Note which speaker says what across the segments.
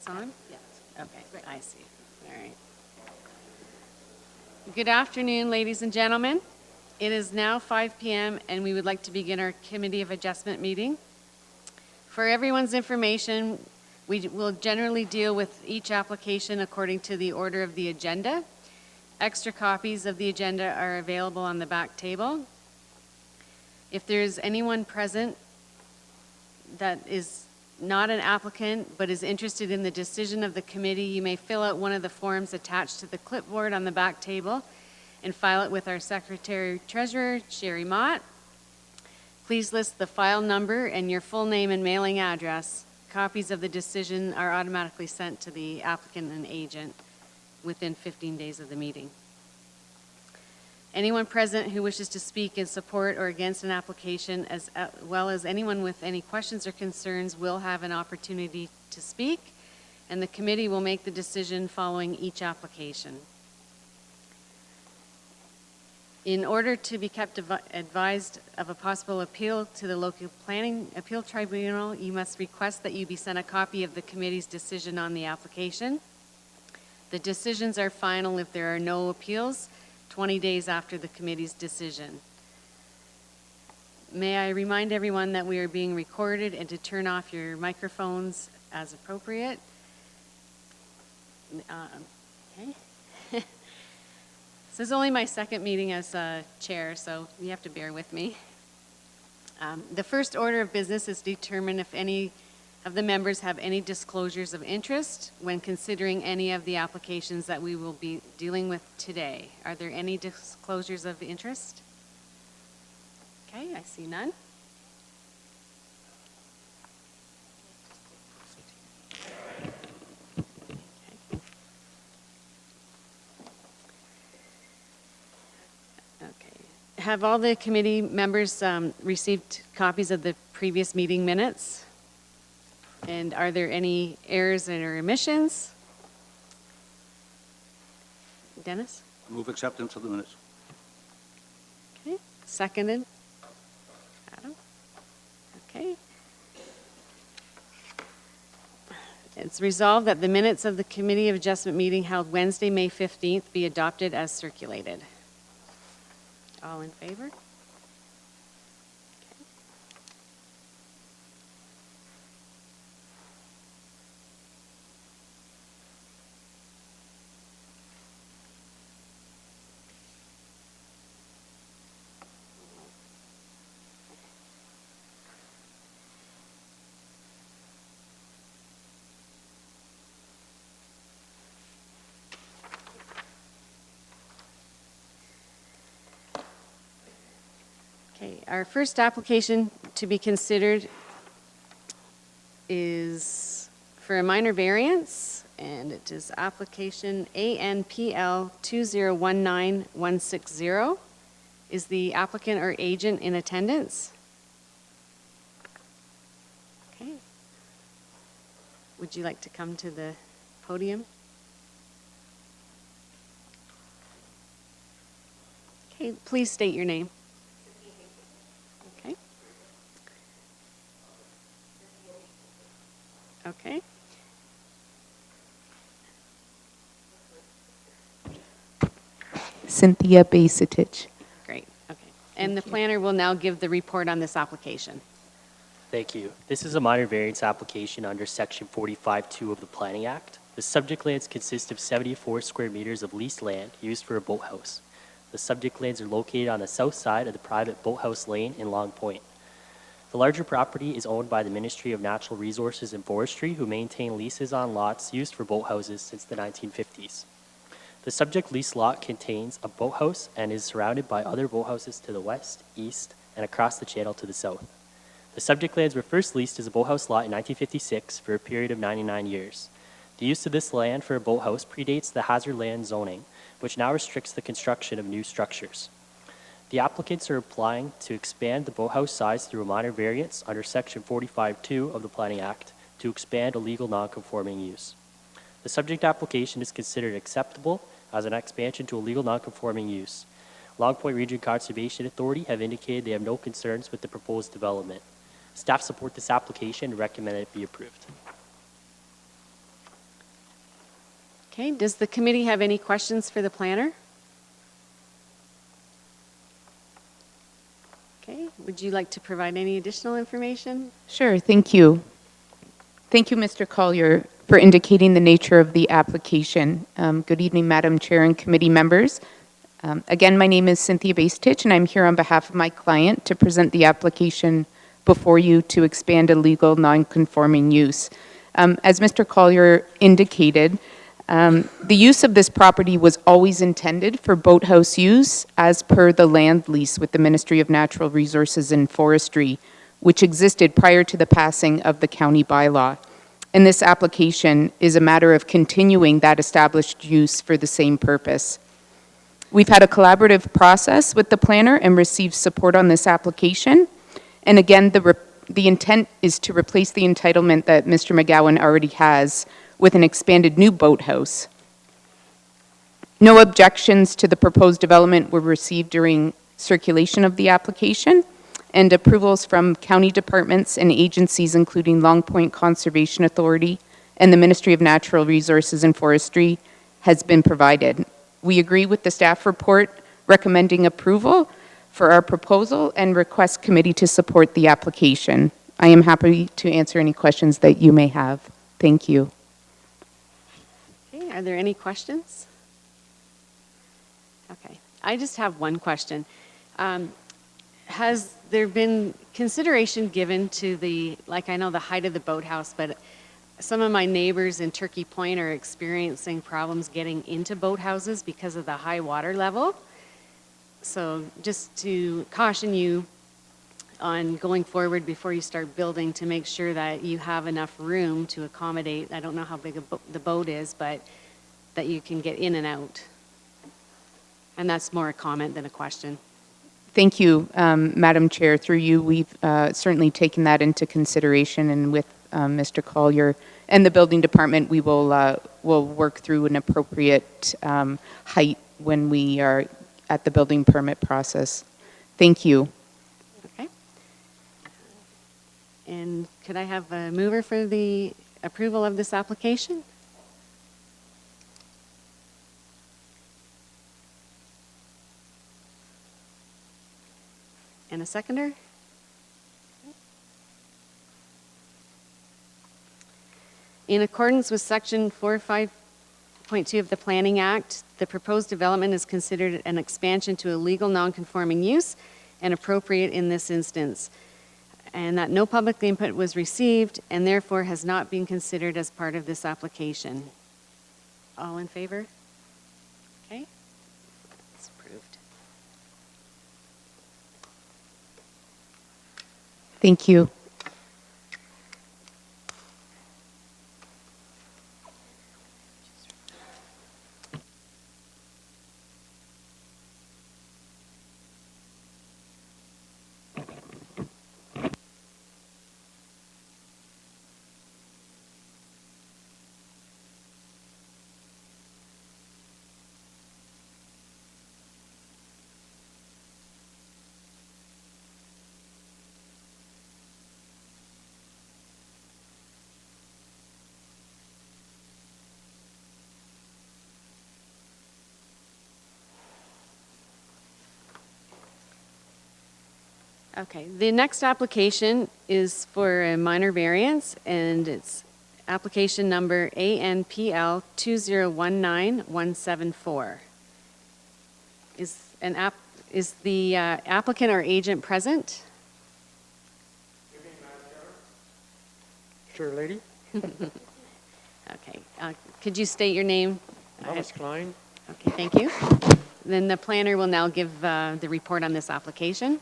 Speaker 1: on? Yes. Okay, great. I see. All right. Good afternoon, ladies and gentlemen. It is now 5 p.m. and we would like to begin our Committee of Adjustment meeting. For everyone's information, we will generally deal with each application according to the order of the agenda. Extra copies of the agenda are available on the back table. If there's anyone present that is not an applicant but is interested in the decision of the committee, you may fill out one of the forms attached to the clipboard on the back table and file it with our Secretary Treasurer, Sherry Mott. Please list the file number and your full name and mailing address. Copies of the decision are automatically sent to the applicant and agent within 15 days of the meeting. Anyone present who wishes to speak in support or against an application, as well as anyone with any questions or concerns, will have an opportunity to speak, and the committee will make the decision following each application. In order to be kept advised of a possible appeal to the local planning appeal tribunal, you must request that you be sent a copy of the committee's decision on the application. The decisions are final if there are no appeals 20 days after the committee's decision. May I remind everyone that we are being recorded and to turn off your microphones as appropriate. Okay. This is only my second meeting as chair, so you have to bear with me. The first order of business is to determine if any of the members have any disclosures of interest when considering any of the applications that we will be dealing with today. Are there any disclosures of interest? Okay, I see none. Have all the committee members received copies of the previous meeting minutes? And are there any errors or omissions? Dennis?
Speaker 2: Move acceptance of the minutes.
Speaker 1: Okay, seconded. Adam? Okay. It's resolved that the minutes of the Committee of Adjustment meeting held Wednesday, May 15th be adopted as circulated. All in favor? Okay. Okay, our first application to be considered is for a minor variance, and it is application ANPL 2019160. Is the applicant or agent in attendance? Okay. Would you like to come to the podium? Okay, please state your name. Okay. Okay.
Speaker 3: Cynthia Basitich.
Speaker 1: Great. Okay. And the planner will now give the report on this application.
Speaker 4: Thank you. This is a minor variance application under Section 45(2) of the Planning Act. The subject lands consist of 74 square meters of leased land used for a boathouse. The subject lands are located on the south side of the private boathouse lane in Long Point. The larger property is owned by the Ministry of Natural Resources and Forestry, who maintain leases on lots used for boathouses since the 1950s. The subject lease lot contains a boathouse and is surrounded by other boathouses to the west, east, and across the channel to the south. The subject lands were first leased as a boathouse lot in 1956 for a period of 99 years. The use of this land for a boathouse predates the hazard land zoning, which now restricts the construction of new structures. The applicants are applying to expand the boathouse size through a minor variance under Section 45(2) of the Planning Act to expand a legal non-conforming use. The subject application is considered acceptable as an expansion to a legal non-conforming use. Long Point Region Conservation Authority have indicated they have no concerns with the proposed development. Staff support this application and recommend it be approved.
Speaker 1: Okay, does the committee have any questions for the planner? Okay, would you like to provide any additional information?
Speaker 2: Sure, thank you. Thank you, Mr. Collier, for indicating the nature of the application. Good evening, Madam Chair and committee members. Again, my name is Cynthia Bastich, and I'm here on behalf of my client to present the application before you to expand a legal non-conforming use. As Mr. Collier indicated, the use of this property was always intended for boathouse use as per the land lease with the Ministry of Natural Resources and Forestry, which existed prior to the passing of the county bylaw. And this application is a matter of continuing that established use for the same purpose. We've had a collaborative process with the planner and received support on this application. And again, the intent is to replace the entitlement that Mr. McGowan already has with an expanded new boathouse. No objections to the proposed development were received during circulation of the application, and approvals from county departments and agencies including Long Point Conservation Authority and the Ministry of Natural Resources and Forestry has been provided. We agree with the staff report recommending approval for our proposal and request committee to support the application. I am happy to answer any questions that you may have. Thank you.
Speaker 1: Okay, are there any questions? Okay, I just have one question. Has there been consideration given to the, like I know the height of the boathouse, but some of my neighbors in Turkey Point are experiencing problems getting into boathouses because of the high water level. So just to caution you on going forward before you start building to make sure that you have enough room to accommodate, I don't know how big the boat is, but that you can get in and out. And that's more a comment than a question.
Speaker 2: Thank you, Madam Chair. Through you, we've certainly taken that into consideration, and with Mr. Collier and the building department, we will work through an appropriate height when we are at the building permit process. Thank you.
Speaker 1: Okay. And could I have a mover for the approval of this application? And a seconder? In accordance with Section 45.2 of the Planning Act, the proposed development is considered an expansion to a legal non-conforming use and appropriate in this instance, and that no public input was received and therefore has not been considered as part of this application. All in favor? Okay. It's approved.
Speaker 2: Thank you.
Speaker 1: Okay, the next application is for a minor variance, and it's application number ANPL 2019174. Is the applicant or agent present?
Speaker 3: Sure, lady.
Speaker 1: Okay, could you state your name?
Speaker 3: Thomas Klein.
Speaker 1: Okay, thank you. Then the planner will now give the report on this application.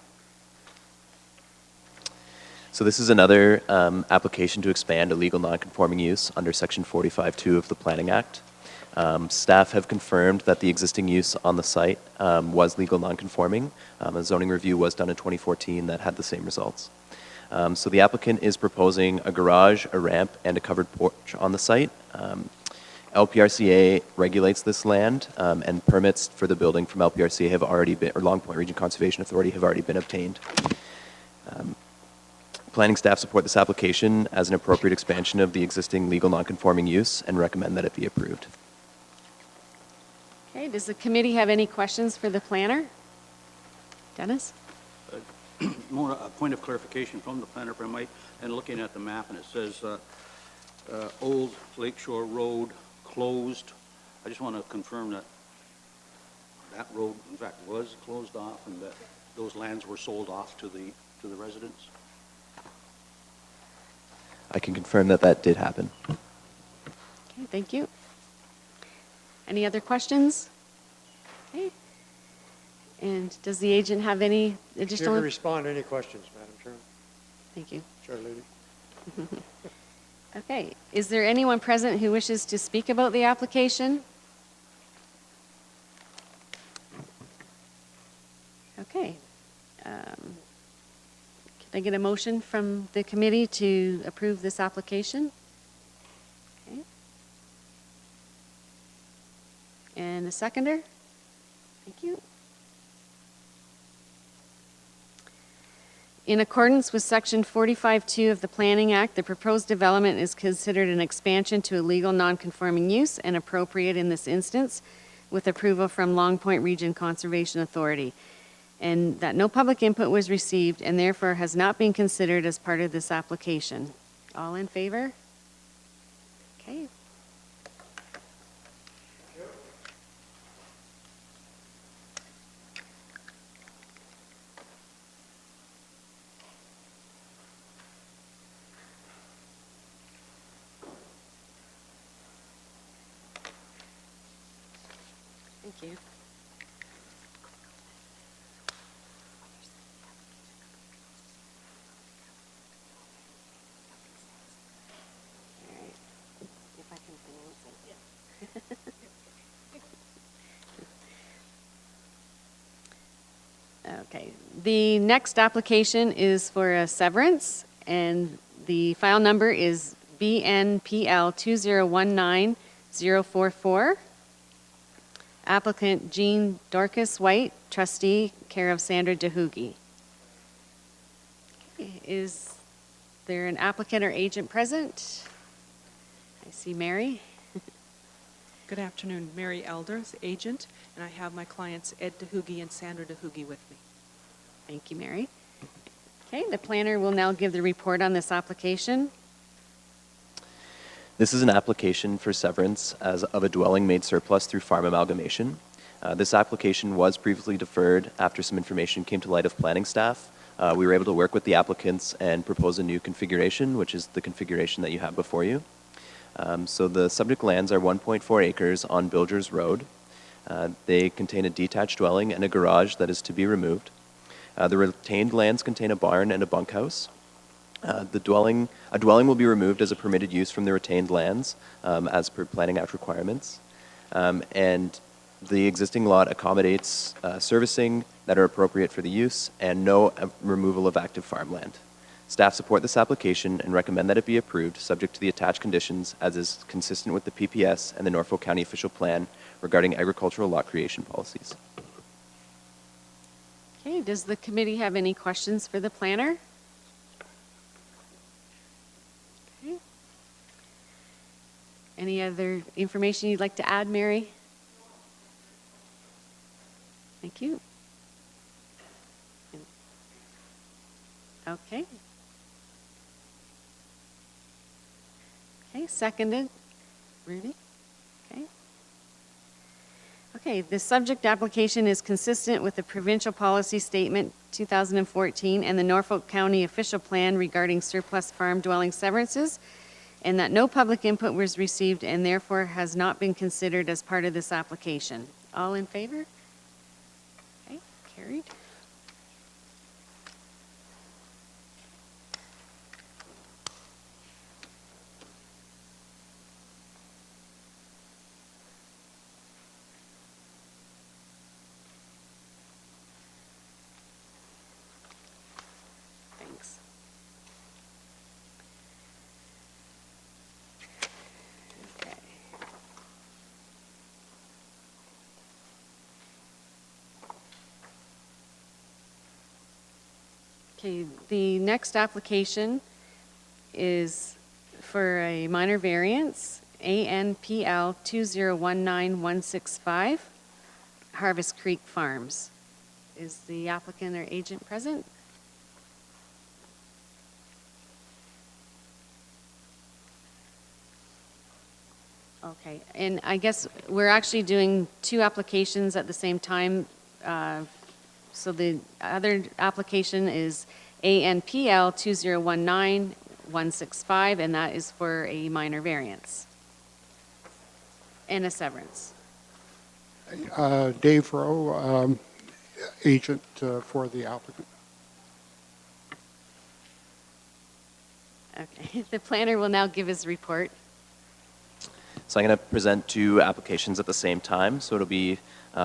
Speaker 5: So this is another application to expand a legal non-conforming use under Section 45.2 of the Planning Act. Staff have confirmed that the existing use on the site was legal non-conforming. A zoning review was done in 2014 that had the same results. So the applicant is proposing a garage, a ramp, and a covered porch on the site. LPRCA regulates this land, and permits for the building from LPRCA have already been, or Long Point Region Conservation Authority have already been obtained. Planning staff support this application as an appropriate expansion of the existing legal non-conforming use and recommend that it be approved.
Speaker 1: Okay, does the committee have any questions for the planner? Dennis?
Speaker 3: More a point of clarification from the planner, if I might, and looking at the map, and it says Old Lakeshore Road closed. I just want to confirm that that road, in fact, was closed off and that those lands were sold off to the residents.
Speaker 5: I can confirm that that did happen.
Speaker 1: Okay, thank you. Any other questions? Okay. And does the agent have any
Speaker 6: Here
Speaker 1: additional?
Speaker 6: to respond to any questions, Madam Chairman.
Speaker 1: Thank you.
Speaker 6: Chair Lady.
Speaker 1: Okay, is there anyone present who wishes to speak about the application? Okay. Can I get a motion from the committee to approve this application? Okay. And a seconder? Thank you. In accordance with Section 45(2) of the Planning Act, the proposed development is considered an expansion to a legal non-conforming use and appropriate in this instance with approval from Long Point Region Conservation Authority, and that no public input was received and therefore has not been considered as part of this application. All in favor? Okay. Thank you. All right. If I can pronounce it. Okay. The next application is for a severance, and the file number is BNPL 2019044. Applicant Jean Dorcas White, trustee, care of Sandra DeHoogie. Okay, is there an applicant or agent present? I see Mary.
Speaker 7: Good afternoon, Mary Elders, agent, and I have my clients Ed DeHoogie and Sandra DeHoogie with me.
Speaker 1: Thank you, Mary. Okay, the planner will now give the report on this application.
Speaker 5: This is an application for severance as of a dwelling made surplus through farm amalgamation. This application was previously deferred after some information came to light of planning staff. We were able to work with the applicants and propose a new configuration, which is the configuration that you have before you. So the subject lands are 1.4 acres on Bilgers Road. They contain a detached dwelling and a garage that is to be removed. The retained lands contain a barn and a bunkhouse. A dwelling will be removed as a permitted use from the retained lands as per Planning Act requirements. And the existing lot accommodates servicing that are appropriate for the use and no removal of active farmland. Staff support this application and recommend that it be approved subject to the attached conditions as is consistent with the PPS and the Norfolk County Official Plan regarding agricultural lot creation policies.
Speaker 1: Okay, does the committee have any questions for the planner? Okay. Any other information you'd like to add, Mary? Thank you. Okay. Okay, seconded. Rudy? Okay. Okay, the subject application is consistent with the Provincial Policy Statement 2014 and the Norfolk County Official Plan regarding surplus farm dwelling severances, and that no public input was received and therefore has not been considered as part of this application. All in favor? Okay, carried. Thanks. Okay. Okay, the next application is for a minor variance, ANPL 2019165. Harvest Creek Farms. Is the applicant or agent present? Okay, and I guess we're actually doing two applications at the same time. So the other application is ANPL 2019-165, and that is for a minor variance and a severance.
Speaker 8: Dave Rowe, agent for the applicant.
Speaker 1: Okay, the planner will now give his report.
Speaker 5: So I'm going to present two applications at the same time. So it'll be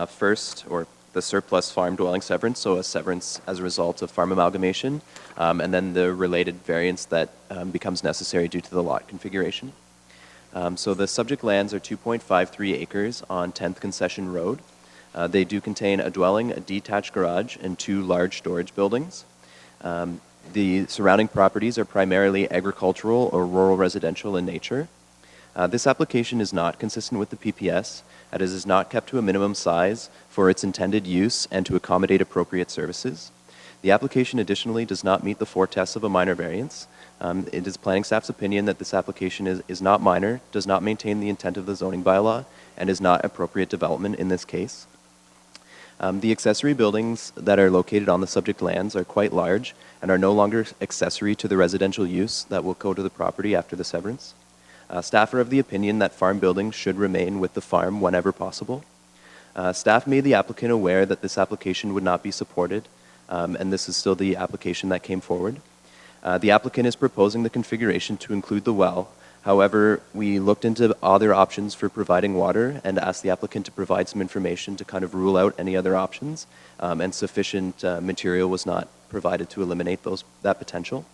Speaker 5: first, or the surplus farm dwelling severance, so a severance as a result of farm amalgamation, and then the related variance that becomes necessary due to the lot configuration. So the subject lands are 2.53 acres on 10th Concession Road. They do contain a dwelling, a detached garage, and two large storage buildings. The surrounding properties are primarily agricultural or rural residential in nature. This application is not consistent with the PPS, as it is not kept to a minimum size for its intended use and to accommodate appropriate services. The application additionally does not meet the four tests of a minor variance. It is planning staff's opinion that this application is not minor, does not maintain the intent of the zoning bylaw, and is not appropriate development in this case. The accessory buildings that are located on the subject lands are quite large and are no longer accessory to the residential use that will go to the property after the severance. Staff are of the opinion that farm buildings should remain with the farm whenever possible. Staff made the applicant aware that this application would not be supported, and this is still the application that came forward. The applicant is proposing the configuration to include the well. However, we looked into other options for providing water and asked the applicant to provide some information to kind of rule out any other options, and sufficient material was not provided to eliminate that potential.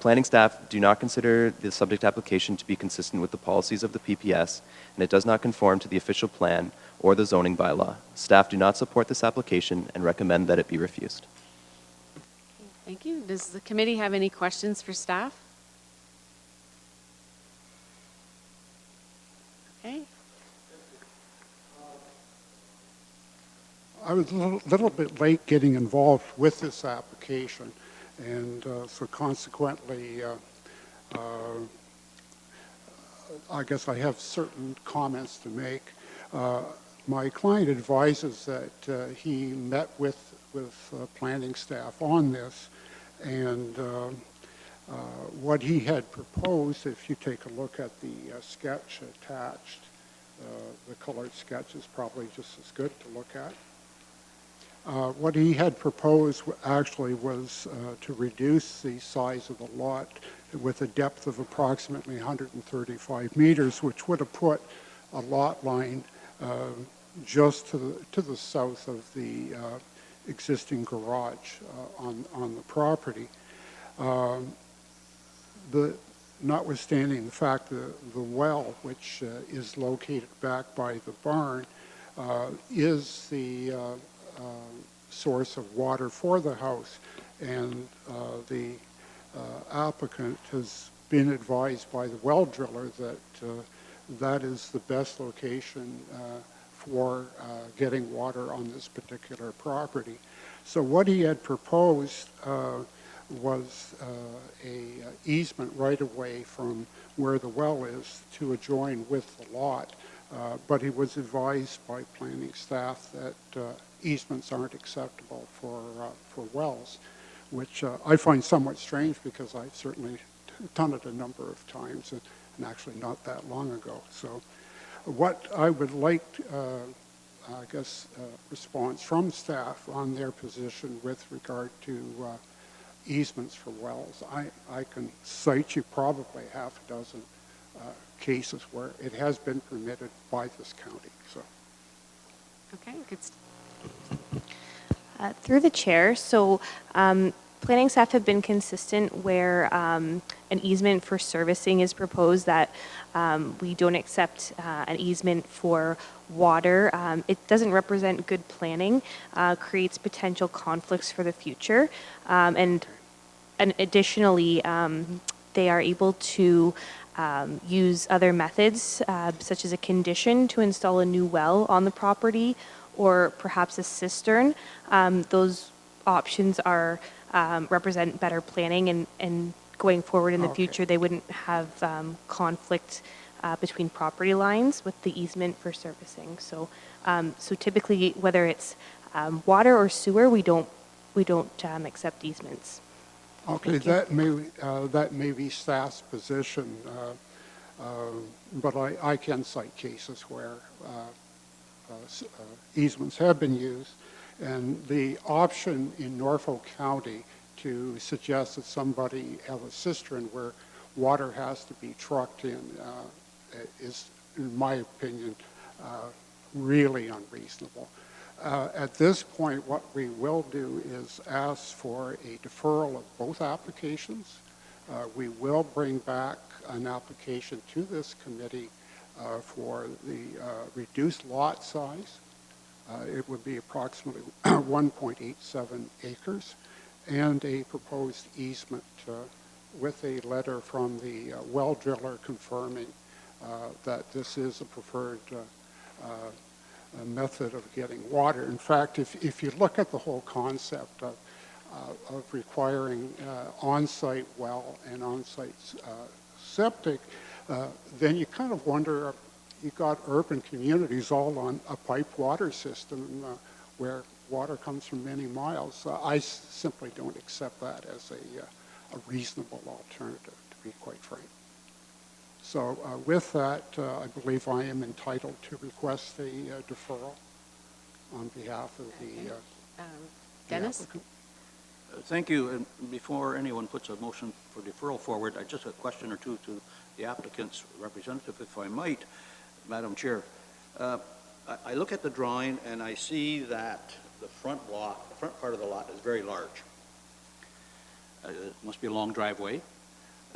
Speaker 5: Planning staff do not consider the subject application to be consistent with the policies of the PPS, and it does not conform to the official plan or the zoning bylaw. Staff do not support this application and recommend that it be refused.
Speaker 1: Thank you. Does the committee have any questions for staff? Okay.
Speaker 8: I was a little bit late getting involved with this application, and so consequently, I guess I have certain comments to make. My client advises that he met with planning staff on this, and what he had proposed, if you take a look at the sketch attached, the colored sketch is probably just as good to look at. What he had proposed actually was to reduce the size of the lot with a depth of approximately 135 meters, which would have put a lot line just to the south of the existing garage on the property. Notwithstanding the fact that the well, which is located back by the barn, is the source of water for the house, and the applicant has been advised by the well driller that that is the best location for getting water on this particular property. So what he had proposed was a easement right away from where the well is to adjoin with the lot, but he was advised by planning staff that easements aren't acceptable for wells, which I find somewhat strange because I've certainly done it a number of times, and actually not that long ago. So what I would like, I guess, response from staff on their position with regard to easements for wells. I can cite you probably half a dozen cases where it has been permitted by this county. So.
Speaker 1: Okay, good.
Speaker 9: Through the chair, so planning staff have been consistent where an easement for servicing is proposed, that we don't accept an easement for water. It doesn't represent good planning, creates potential conflicts for the future, and additionally, they are able to use other methods, such as a condition to install a new well on the property, or perhaps a cistern. Those options are, represent better planning, and going forward in the
Speaker 8: Okay.
Speaker 9: future, they wouldn't have conflict between property lines with the easement for servicing. So, so typically, whether it's water or sewer, we don't accept easements.
Speaker 8: Okay,
Speaker 9: Thank you.
Speaker 8: that may be staff's position, but I can cite cases where easements have been used, and the option in Norfolk County to suggest that somebody have a cistern where water has to be trucked in is, in my opinion, really unreasonable. At this point, what we will do is ask for a deferral of both applications. We will bring back an application to this committee for the reduced lot size. It would be approximately 1.87 acres, and a proposed easement with a letter from the well driller confirming that this is a preferred method of getting water. In fact, if you look at the whole concept of requiring on-site well and on-site septic, then you kind of wonder, you got urban communities all on a piped water system where water comes from many miles. I simply don't accept that as a reasonable alternative, to be quite frank. So with that, I believe I am entitled to request a deferral on behalf of the
Speaker 1: Dennis?
Speaker 8: applicant.
Speaker 3: Thank you. And before anyone puts a motion for deferral forward, just a question or two to the applicant's representative, if I might, Madam Chair. I look at the drawing and I see that the front part of the lot is very large. It must be a long driveway.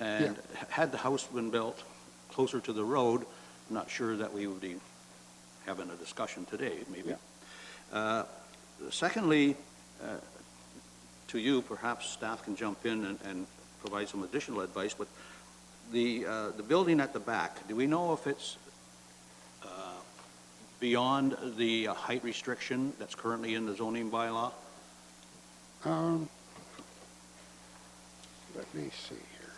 Speaker 3: And had the house been built closer to the road, I'm not sure that we would be having a discussion today, maybe. Secondly, to you, perhaps staff can jump in and provide some additional advice, but the building at the back, do we know if it's beyond the height restriction that's currently in the zoning bylaw?
Speaker 8: Let me see here.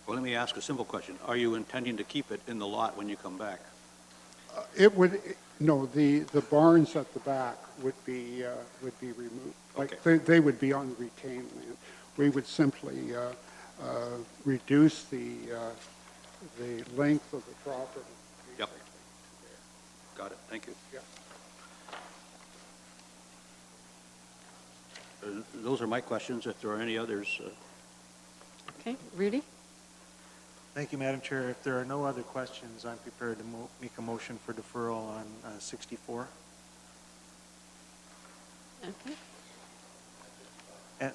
Speaker 3: Well, let me ask a simple question. Are you intending to keep it in the lot when you come back?
Speaker 8: It would, no, the barns at the back would be removed. Like, they would be on retained land. We would simply reduce the length of the property.
Speaker 3: Yep. Got it. Thank you.
Speaker 8: Yeah.
Speaker 3: Those are my questions. If there are any others.
Speaker 1: Okay, Rudy?
Speaker 6: Thank you, Madam Chair. If there are no other questions, I'm prepared to make a motion for deferral on 64.
Speaker 1: Okay.
Speaker 6: And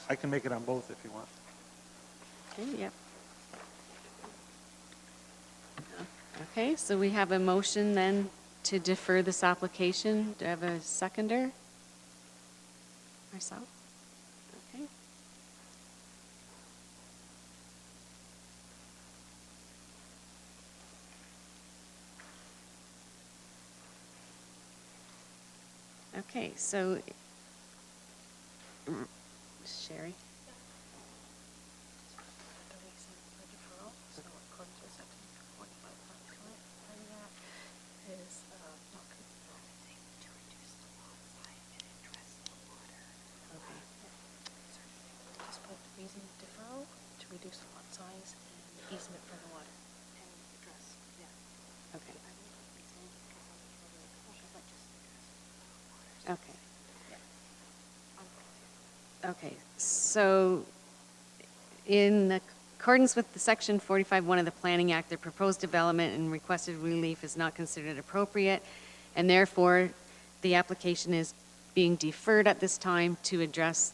Speaker 6: I can make it on both if you want.
Speaker 1: Okay, yep. Okay, so we have a motion then to defer this application. Do I have a seconder? Myself? Okay. Okay, so, Sherry?
Speaker 10: Just put reason deferral to reduce the lot size and easement for the water and address, yeah.
Speaker 1: Okay.
Speaker 10: Okay.
Speaker 1: Okay. Okay, so in accordance with the Section 45(1) of the Planning Act, the proposed development and requested relief is not considered appropriate, and therefore, the application is being deferred at this time to address,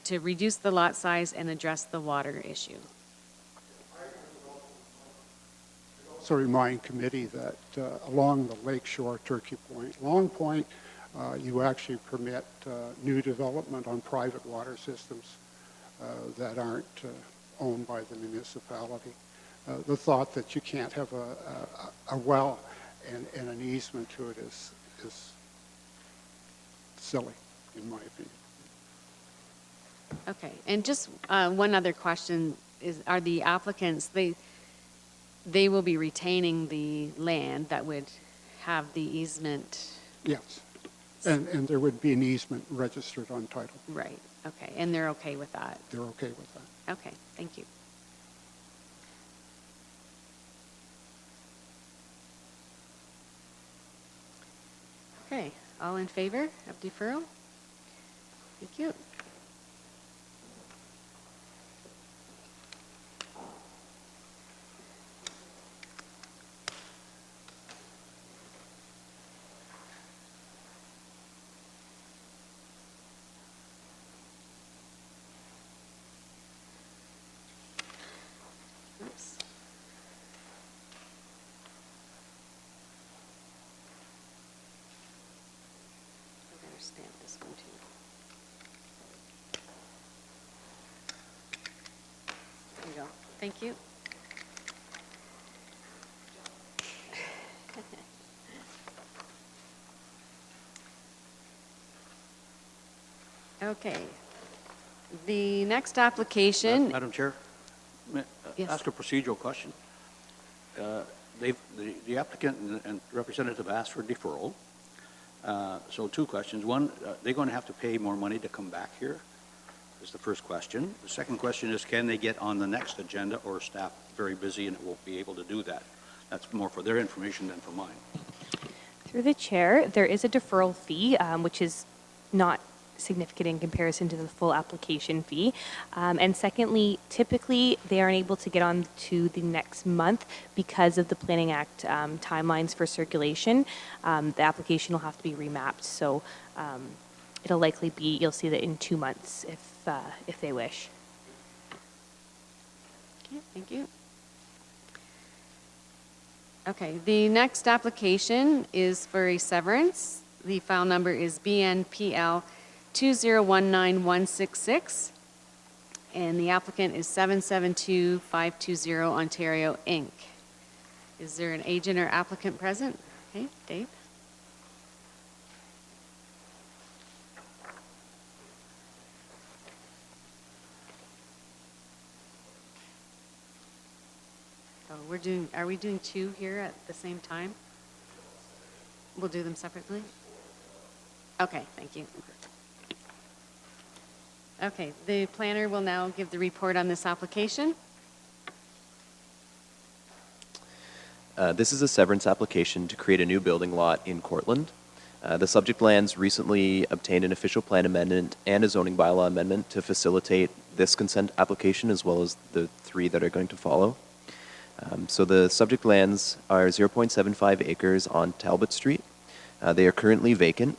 Speaker 1: to reduce the lot size and address the water issue.
Speaker 8: Also remind committee that along the Lakeshore, Turkey Point, Long Point, you actually permit new development on private water systems that aren't owned by the municipality. The thought that you can't have a well and an easement to it is silly, in my opinion.
Speaker 1: Okay, and just one other question is, are the applicants, they will be retaining the land that would have the easement,
Speaker 8: Yes. And there would be an easement registered on title.
Speaker 1: right, okay, and they're okay with that?
Speaker 8: They're okay with that.
Speaker 1: Okay, thank you. Okay, all in favor of deferral? Thank you. Oops. I better stamp this one too. There you go. Thank you. Okay. The next application,
Speaker 3: Madam Chair, may I
Speaker 1: Yes.
Speaker 3: ask a procedural question? The applicant and representative asked for deferral. So two questions. One, they're going to have to pay more money to come back here, is the first question. The second question is, can they get on the next agenda, or is staff very busy and it won't be able to do that? That's more for their information than for mine.
Speaker 9: Through the chair, there is a deferral fee, which is not significant in comparison to the full application fee. And secondly, typically, they aren't able to get on to the next month because of the Planning Act timelines for circulation. The application will have to be remapped, so it'll likely be, you'll see that in 2 months if they wish.
Speaker 1: okay, thank you. Okay, the next application is for a severance. The file number is BNPL 2019166, and the applicant is 772520 Ontario, Inc. Is there an agent or applicant present? Okay, Dave? Oh, are we doing two here at the same time? We'll do them separately? Okay, thank you. Okay, the planner will now give the report on this application.
Speaker 5: This is a severance application to create a new building lot in Cortland. The subject lands recently obtained an official plan amendment and a zoning bylaw amendment to facilitate this consent application, as well as the three that are going to follow. So the subject lands are 0.75 acres on Talbot Street. They are currently vacant,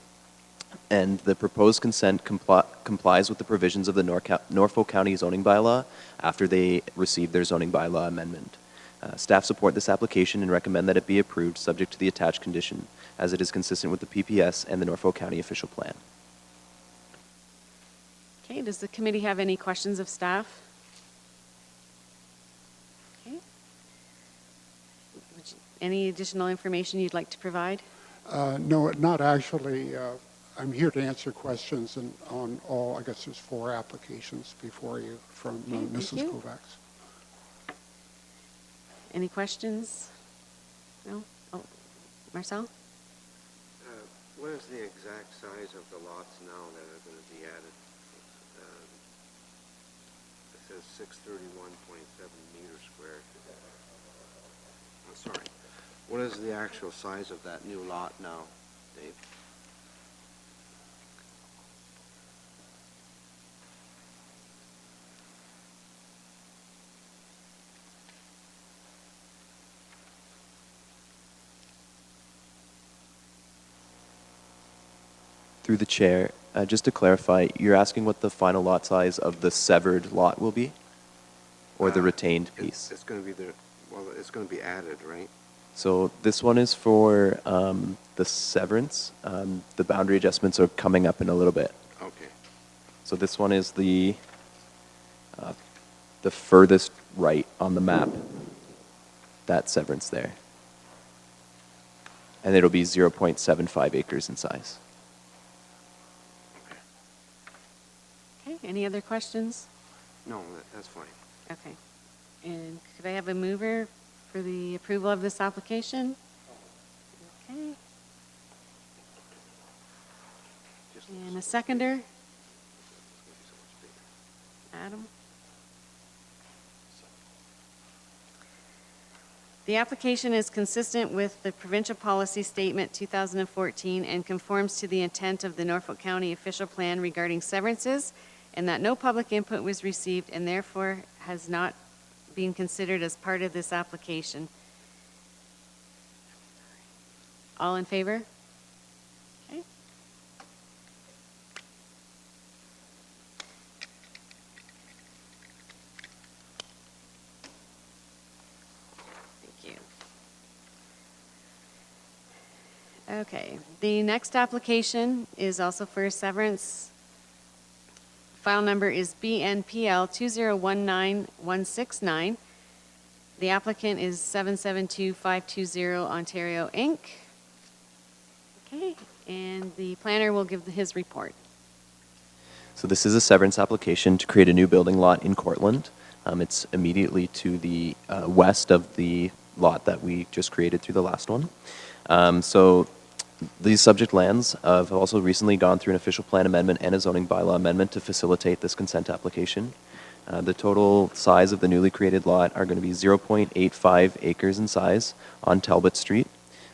Speaker 5: and the proposed consent complies with the provisions of the Norfolk County zoning bylaw after they receive their zoning bylaw amendment. Staff support this application and recommend that it be approved subject to the attached condition, as it is consistent with the PPS and the Norfolk County official plan.
Speaker 1: Okay, does the committee have any questions of staff? Okay. Any additional information you'd like to provide?
Speaker 8: No, not actually. I'm here to answer questions on all, I guess there's 4 applications before you from
Speaker 1: Okay, thank
Speaker 8: Mrs.
Speaker 1: you.
Speaker 8: Kovacs.
Speaker 1: Any questions? No? Oh, Marcel?
Speaker 11: What is the exact size of the lots now that are going to be added? It says 631.7 meters squared. I'm sorry. What is the actual size of that new lot now, Dave?
Speaker 5: Through the chair, just to clarify, you're asking what the final lot size of the severed lot will be? Or the retained piece?
Speaker 11: It's going to be it's going to be added, right?
Speaker 5: So this one is for the severance. The boundary adjustments are coming up in a little bit.
Speaker 11: Okay.
Speaker 5: So this one is the furthest right on the map, that severance there. and it'll be 0.75 acres in size.
Speaker 1: Okay, any other questions?
Speaker 11: No, that's fine.
Speaker 1: Okay. And could I have a mover for the approval of this application? Okay. And a seconder? Adam? The application is consistent with the Provincial Policy Statement 2014 and conforms to the intent of the Norfolk County Official Plan regarding severances, and that no public input was received and therefore has not been considered as part of this application. All in favor? Okay. Thank you. Okay, the next application is also for a severance. File number is BNPL 2019169. The applicant is 772520 Ontario, Inc. Okay, and the planner will give his report.
Speaker 5: So this is a severance application to create a new building lot in Cortland. It's immediately to the west of the lot that we just created through the last one. So these subject lands have also recently gone through an official plan amendment and a zoning bylaw amendment to facilitate this consent application. The total size of the newly created lot are going to be 0.85 acres in size on Talbot Street.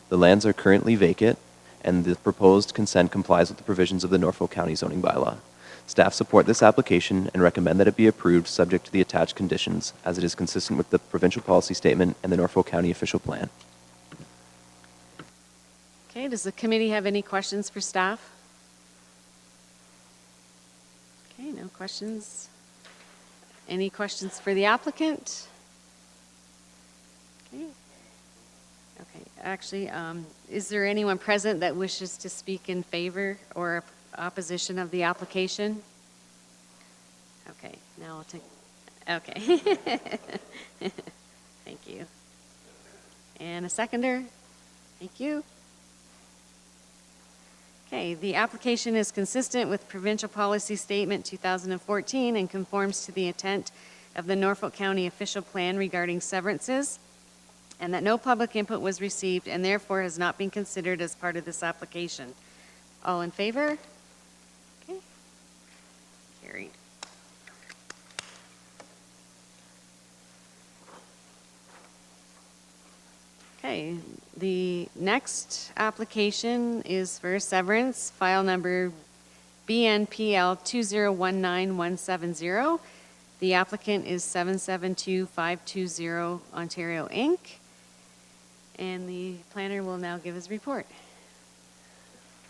Speaker 5: The lands are currently vacant, and the proposed consent complies with the provisions of the Norfolk County zoning bylaw. Staff support this application and recommend that it be approved subject to the attached conditions, as it is consistent with the provincial policy statement and the Norfolk County official plan.
Speaker 1: Okay, does the committee have any questions for staff? Okay, no questions. Any questions for the applicant? Okay. Okay, actually, is there anyone present that wishes to speak in favor or opposition of the application? Okay, now I'll take, okay. Thank you. And a seconder? Thank you. Okay, the application is consistent with Provincial Policy Statement 2014 and conforms to the intent of the Norfolk County Official Plan regarding severances, and that no public input was received and therefore has not been considered as part of this application. All in favor? Okay. Carried. Okay, the next application is for severance, file number BNPL 2019170. The applicant is 772520 Ontario, Inc. And the planner will now give his report.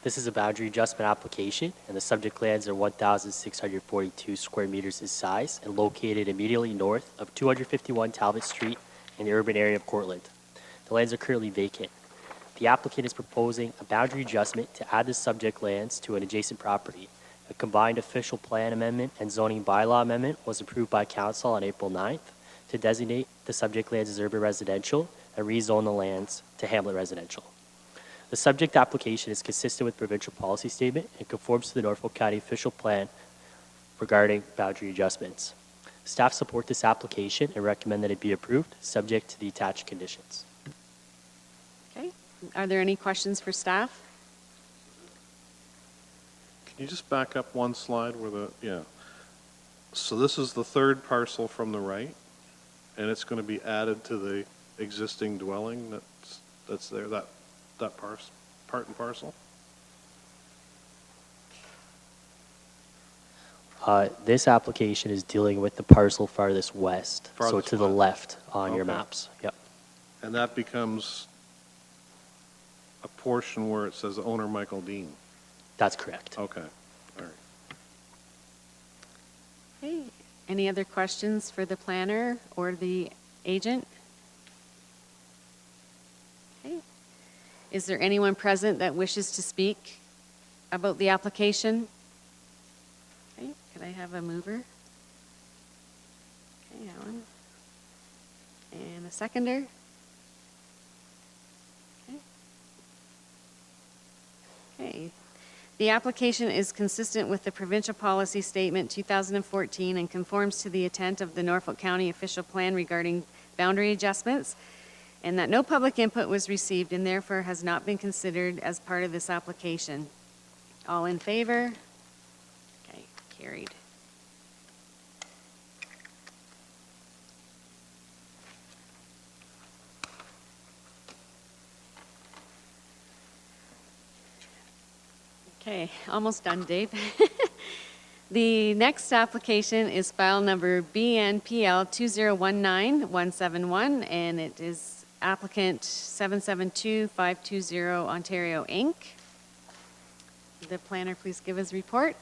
Speaker 4: This is a boundary adjustment application, and the subject lands are 1,642 square meters in size and located immediately north of 251 Talbot Street in the urban area of Cortland. The lands are currently vacant. The applicant is proposing a boundary adjustment to add the subject lands to an adjacent property. A combined official plan amendment and zoning bylaw amendment was approved by council on April 9th to designate the subject lands as urban residential and rezone the lands to hamlet residential. The subject application is consistent with provincial policy statement and conforms to the Norfolk County official plan regarding boundary adjustments. Staff support this application and recommend that it be approved, subject to the attached conditions.
Speaker 1: Okay, are there any questions for staff?
Speaker 12: Can you just back up one slide where yeah. So this is the third parcel from the right, and it's going to be added to the existing dwelling that's there, that part and parcel?
Speaker 4: This application is dealing with the parcel farthest west, so
Speaker 12: Farthest
Speaker 4: to the
Speaker 12: west.
Speaker 4: left on your
Speaker 12: Okay.
Speaker 4: maps. Yep.
Speaker 12: And that becomes a portion where it says owner Michael Dean.
Speaker 4: That's correct.
Speaker 12: Okay, all right.
Speaker 1: Okay, any other questions for the planner or the agent? Okay. Is there anyone present that wishes to speak about the application? Okay, could I have a mover? Okay, Alan. And a seconder? Okay. Okay. The application is consistent with the Provincial Policy Statement 2014 and conforms to the intent of the Norfolk County Official Plan regarding boundary adjustments, and that no public input was received and therefore has not been considered as part of this application. All in favor? Okay, carried. Okay, almost done, Dave. The next application is file number BNPL 2019171, and it is applicant 772520 Ontario, Inc. The planner, please give his report.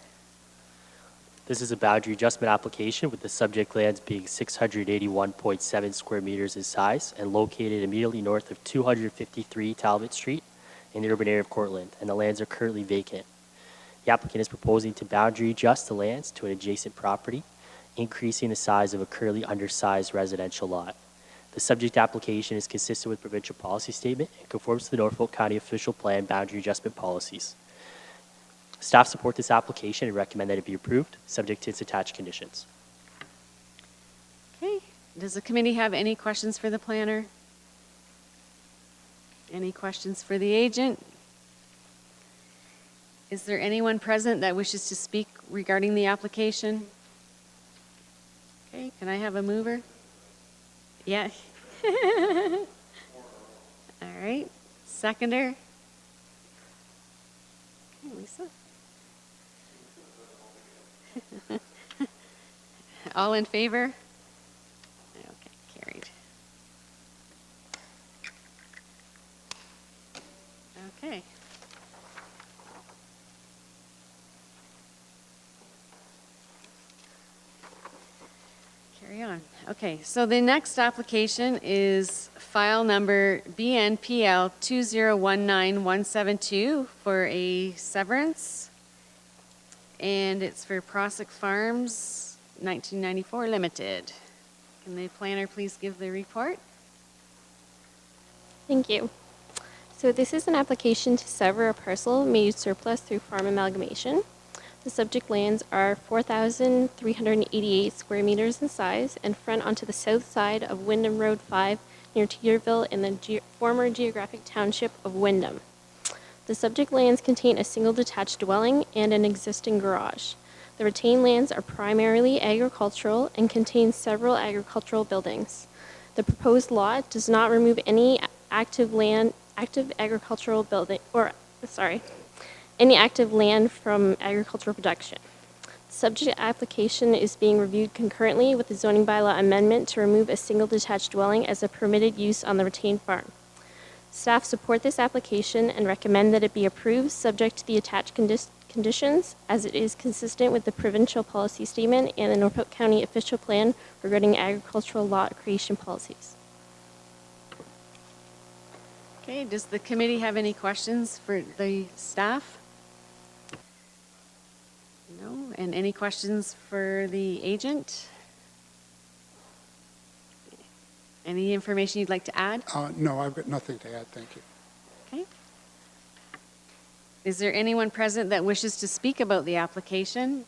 Speaker 4: This is a boundary adjustment application with the subject lands being 681.7 square meters in size and located immediately north of 253 Talbot Street in the urban area of Cortland, and the lands are currently vacant. The applicant is proposing to boundary adjust the lands to an adjacent property, increasing the size of a currently undersized residential lot. The subject application is consistent with provincial policy statement and conforms to the Norfolk County Official Plan boundary adjustment policies. Staff support this application and recommend that it be approved, subject to its attached conditions.
Speaker 1: Okay, does the committee have any questions for the planner? Any questions for the agent? Is there anyone present that wishes to speak regarding the application? Okay, can I have a mover? Yeah. All right, seconder? Okay, Lisa? All in favor? Okay, carried. Okay. Carry on. Okay, so the next application is file number BNPL 2019172 for a severance, and it's for Prossick Farms 1994 Limited. Can the planner please give the report?
Speaker 13: Thank you. So this is an application to sever a parcel made surplus through farm amalgamation. The subject lands are 4,388 square meters in size and front onto the south side of Wyndham Road 5 near Teeterville in the former geographic township of Wyndham. The subject lands contain a single detached dwelling and an existing garage. The retained lands are primarily agricultural and contain several agricultural buildings. The proposed lot does not remove any active agricultural building, any active land from agricultural production. The subject application is being reviewed concurrently with the zoning bylaw amendment to remove a single detached dwelling as a permitted use on the retained farm. Staff support this application and recommend that it be approved subject to the attached conditions as it is consistent with the provincial policy statement and the Norfolk County Official Plan regarding agricultural lot creation policies.
Speaker 1: Okay, does the committee have any questions for the staff? No, and any questions for the agent? Any information you'd like to add?
Speaker 8: No, I've got nothing to add, thank you.
Speaker 1: Okay. Is there anyone present that wishes to speak about the application?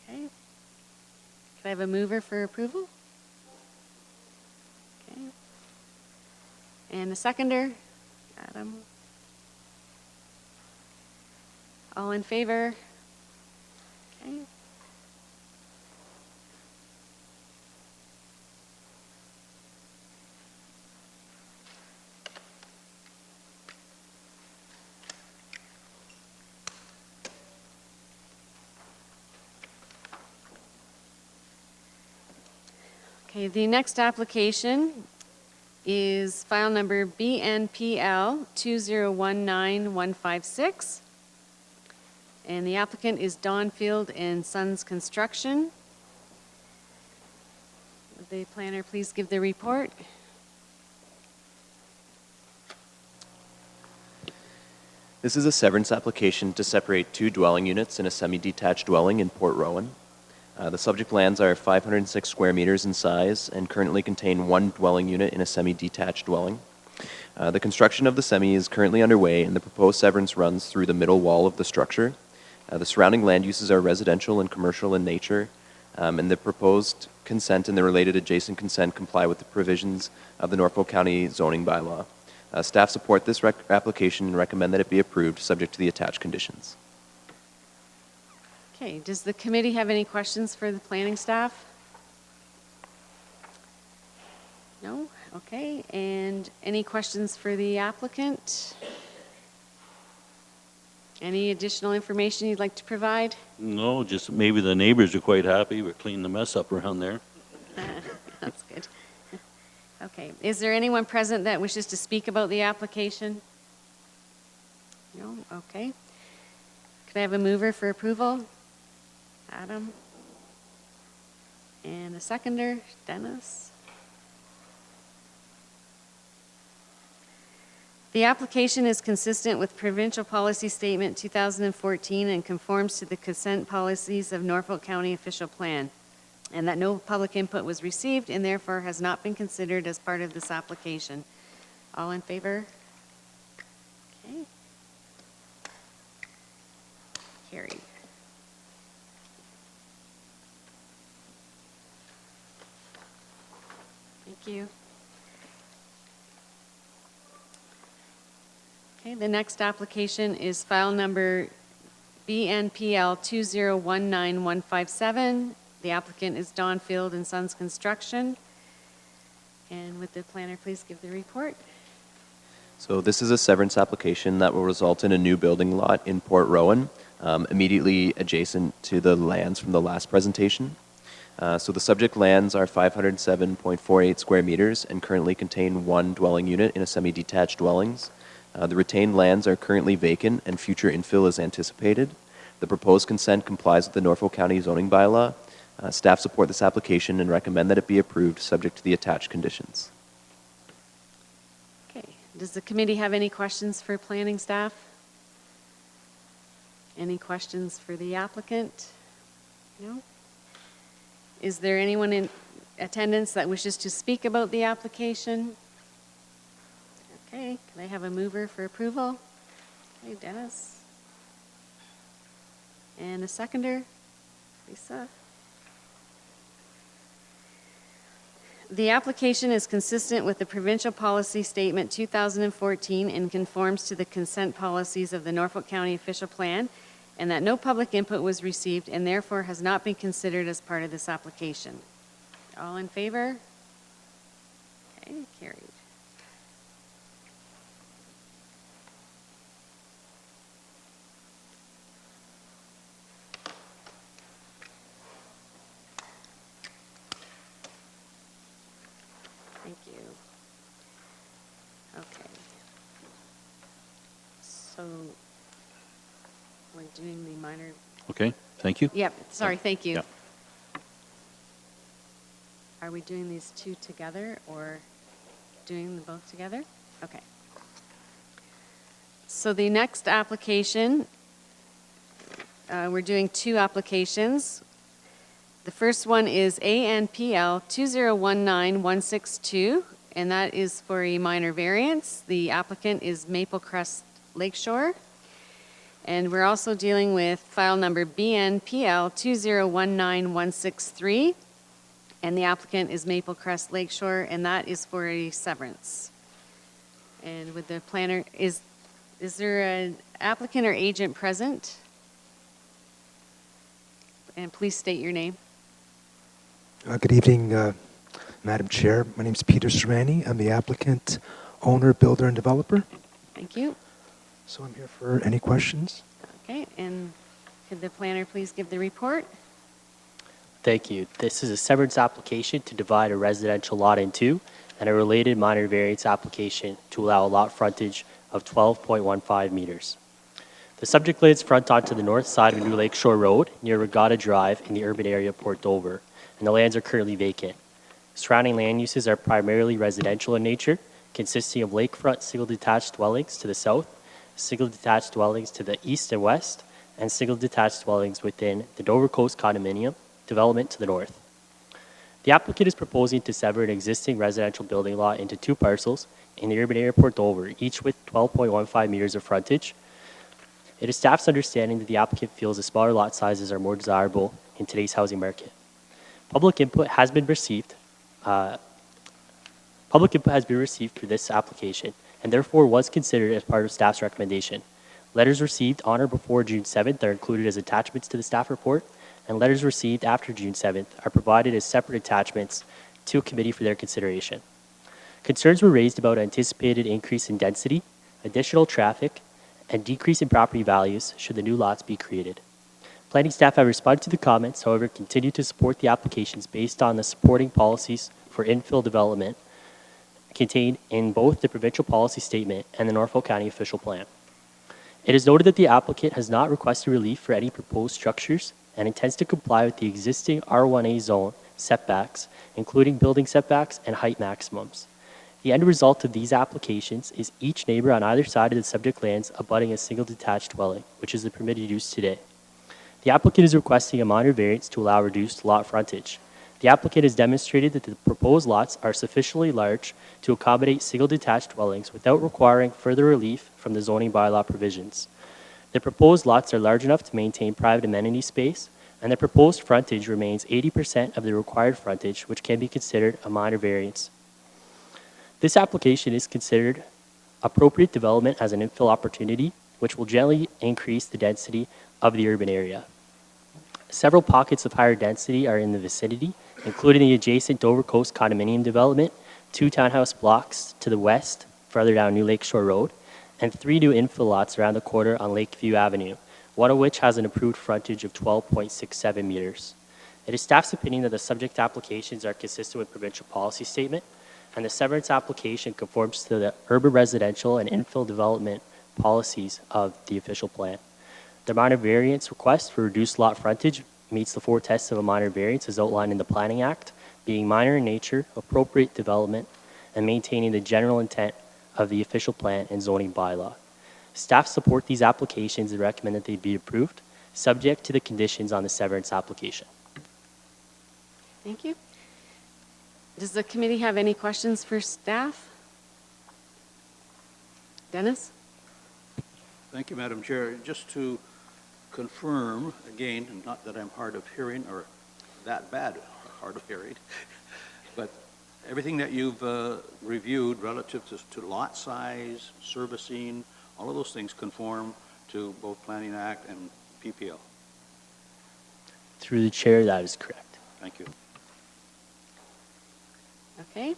Speaker 1: Okay. Can I have a mover for approval? Okay. And a seconder? Adam? All in favor? Okay. Okay, the next application is file number BNPL 2019156. And the applicant is Donfield and Sons Construction. Would the planner please give the report?
Speaker 5: This is a severance application to separate two dwelling units in a semi-detached dwelling in Port Rowan. The subject lands are 506 square meters in size and currently contain one dwelling unit in a semi-detached dwelling. The construction of the semi is currently underway, and the proposed severance runs through the middle wall of the structure. The surrounding land uses are residential and commercial in nature, and the proposed consent and the related adjacent consent comply with the provisions of the Norfolk County zoning bylaw. Staff support this application and recommend that it be approved, subject to the attached conditions.
Speaker 1: Okay, does the committee have any questions for the planning staff? No? Okay, and any questions for the applicant? Any additional information you'd like to provide?
Speaker 14: No, just maybe the neighbors are quite happy. We're cleaning the mess up around there.
Speaker 1: That's good. Okay, is there anyone present that wishes to speak about the application? No? Okay. Could I have a mover for approval? Adam? And a seconder, Dennis? The application is consistent with Provincial Policy Statement 2014 and conforms to the consent policies of Norfolk County Official Plan, and that no public input was received and therefore has not been considered as part of this application. All in favor? Okay. Carried. Thank you. Okay, the next application is file number BNPL 2019157. The applicant is Donfield and Sons Construction. And would the planner please give the report?
Speaker 5: So this is a severance application that will result in a new building lot in Port Rowan, immediately adjacent to the lands from the last presentation. So the subject lands are 507.48 square meters and currently contain one dwelling unit in a semi-detached dwellings. The retained lands are currently vacant and future infill is anticipated. The proposed consent complies with the Norfolk County zoning bylaw. Staff support this application and recommend that it be approved, subject to the attached conditions.
Speaker 1: Okay, does the committee have any questions for planning staff? Any questions for the applicant? No? Is there anyone in attendance that wishes to speak about the application? Okay, can I have a mover for approval? Okay, Dennis. And a seconder, Lisa. The application is consistent with the Provincial Policy Statement 2014 and conforms to the consent policies of the Norfolk County Official Plan, and that no public input was received and therefore has not been considered as part of this application. All in favor? Okay, carried. Thank you. Okay. So we're doing the minor,
Speaker 14: Okay, thank you.
Speaker 1: yep, sorry, thank you.
Speaker 14: Yeah.
Speaker 1: Are we doing these two together or doing them both together? Okay. So the next application, we're doing two applications. The first one is ANPL 2019162, and that is for a minor variance. The applicant is Maple Crest Lakeshore. And we're also dealing with file number BNPL 2019163, and the applicant is Maple Crest Lakeshore, and that is for a severance. And with the planner, is there an applicant or agent present? And please state your name.
Speaker 15: Good evening, Madam Chair. My name is Peter Serrani. I'm the applicant, owner, builder, and developer.
Speaker 1: Thank you.
Speaker 15: So I'm here for any questions.
Speaker 1: Okay, and could the planner please give the report?
Speaker 4: Thank you. This is a severance application to divide a residential lot in two and a related minor variance application to allow a lot frontage of 12.15 meters. The subject lands front onto the north side of New Lake Shore Road near Regatta Drive in the urban area of Port Dover, and the lands are currently vacant. Surrounding land uses are primarily residential in nature, consisting of lakefront single detached dwellings to the south, single detached dwellings to the east and west, and single detached dwellings within the Dover Coast condominium development to the north. The applicant is proposing to sever an existing residential building lot into two parcels in the urban area of Port Dover, each with 12.15 meters of frontage. It is staff's understanding that the applicant feels the smaller lot sizes are more desirable in today's housing market. Public input has been received. Public input has been received for this application and therefore was considered as part of staff's recommendation. Letters received on or before June 7th are included as attachments to the staff report, and letters received after June 7th are provided as separate attachments to a committee for their consideration. Concerns were raised about anticipated increase in density, additional traffic, and decrease in property values should the new lots be created. Planning staff have responded to the comments, however, continue to support the applications based on the supporting policies for infill development contained in both the provincial policy statement and the Norfolk County official plan. It is noted that the applicant has not requested relief for any proposed structures and intends to comply with the existing R1A zone setbacks, including building setbacks and height maximums. The end result of these applications is each neighbor on either side of the subject lands abutting a single detached dwelling, which is the permitted use today. The applicant is requesting a minor variance to allow reduced lot frontage. The applicant has demonstrated that the proposed lots are sufficiently large to accommodate single detached dwellings without requiring further relief from the zoning bylaw provisions. The proposed lots are large enough to maintain private amenity space, and the proposed frontage remains 80% of the required frontage, which can be considered a minor variance. This application is considered appropriate development as an infill opportunity, which will generally increase the density of the urban area. Several pockets of higher density are in the vicinity, including the adjacent Dover Coast condominium development, 2 townhouse blocks to the west, further down New Lakeshore Road, and 3 new infill lots around the corner on Lakeview Avenue, one of which has an approved frontage of 12.67 meters. It is staff's opinion that the subject applications are consistent with provincial policy statement, and the severance application conforms to the urban residential and infill development policies of the official plan. The minor variance request for reduced lot frontage meets the 4 tests of a minor variance as outlined in the Planning Act, being minor in nature, appropriate development, and maintaining the general intent of the official plan and zoning bylaw. Staff support these applications and recommend that they be approved, subject to the conditions on the severance application.
Speaker 1: Thank you. Does the committee have any questions for staff? Dennis?
Speaker 3: Thank you, Madam Chair. Just to confirm, again, not that I'm hard of hearing or that bad hard of hearing, but everything that you've reviewed relative to lot size, servicing, all of those things conform to both Planning Act and PPL.
Speaker 4: Through the chair, that is correct.
Speaker 3: Thank you.
Speaker 1: Okay.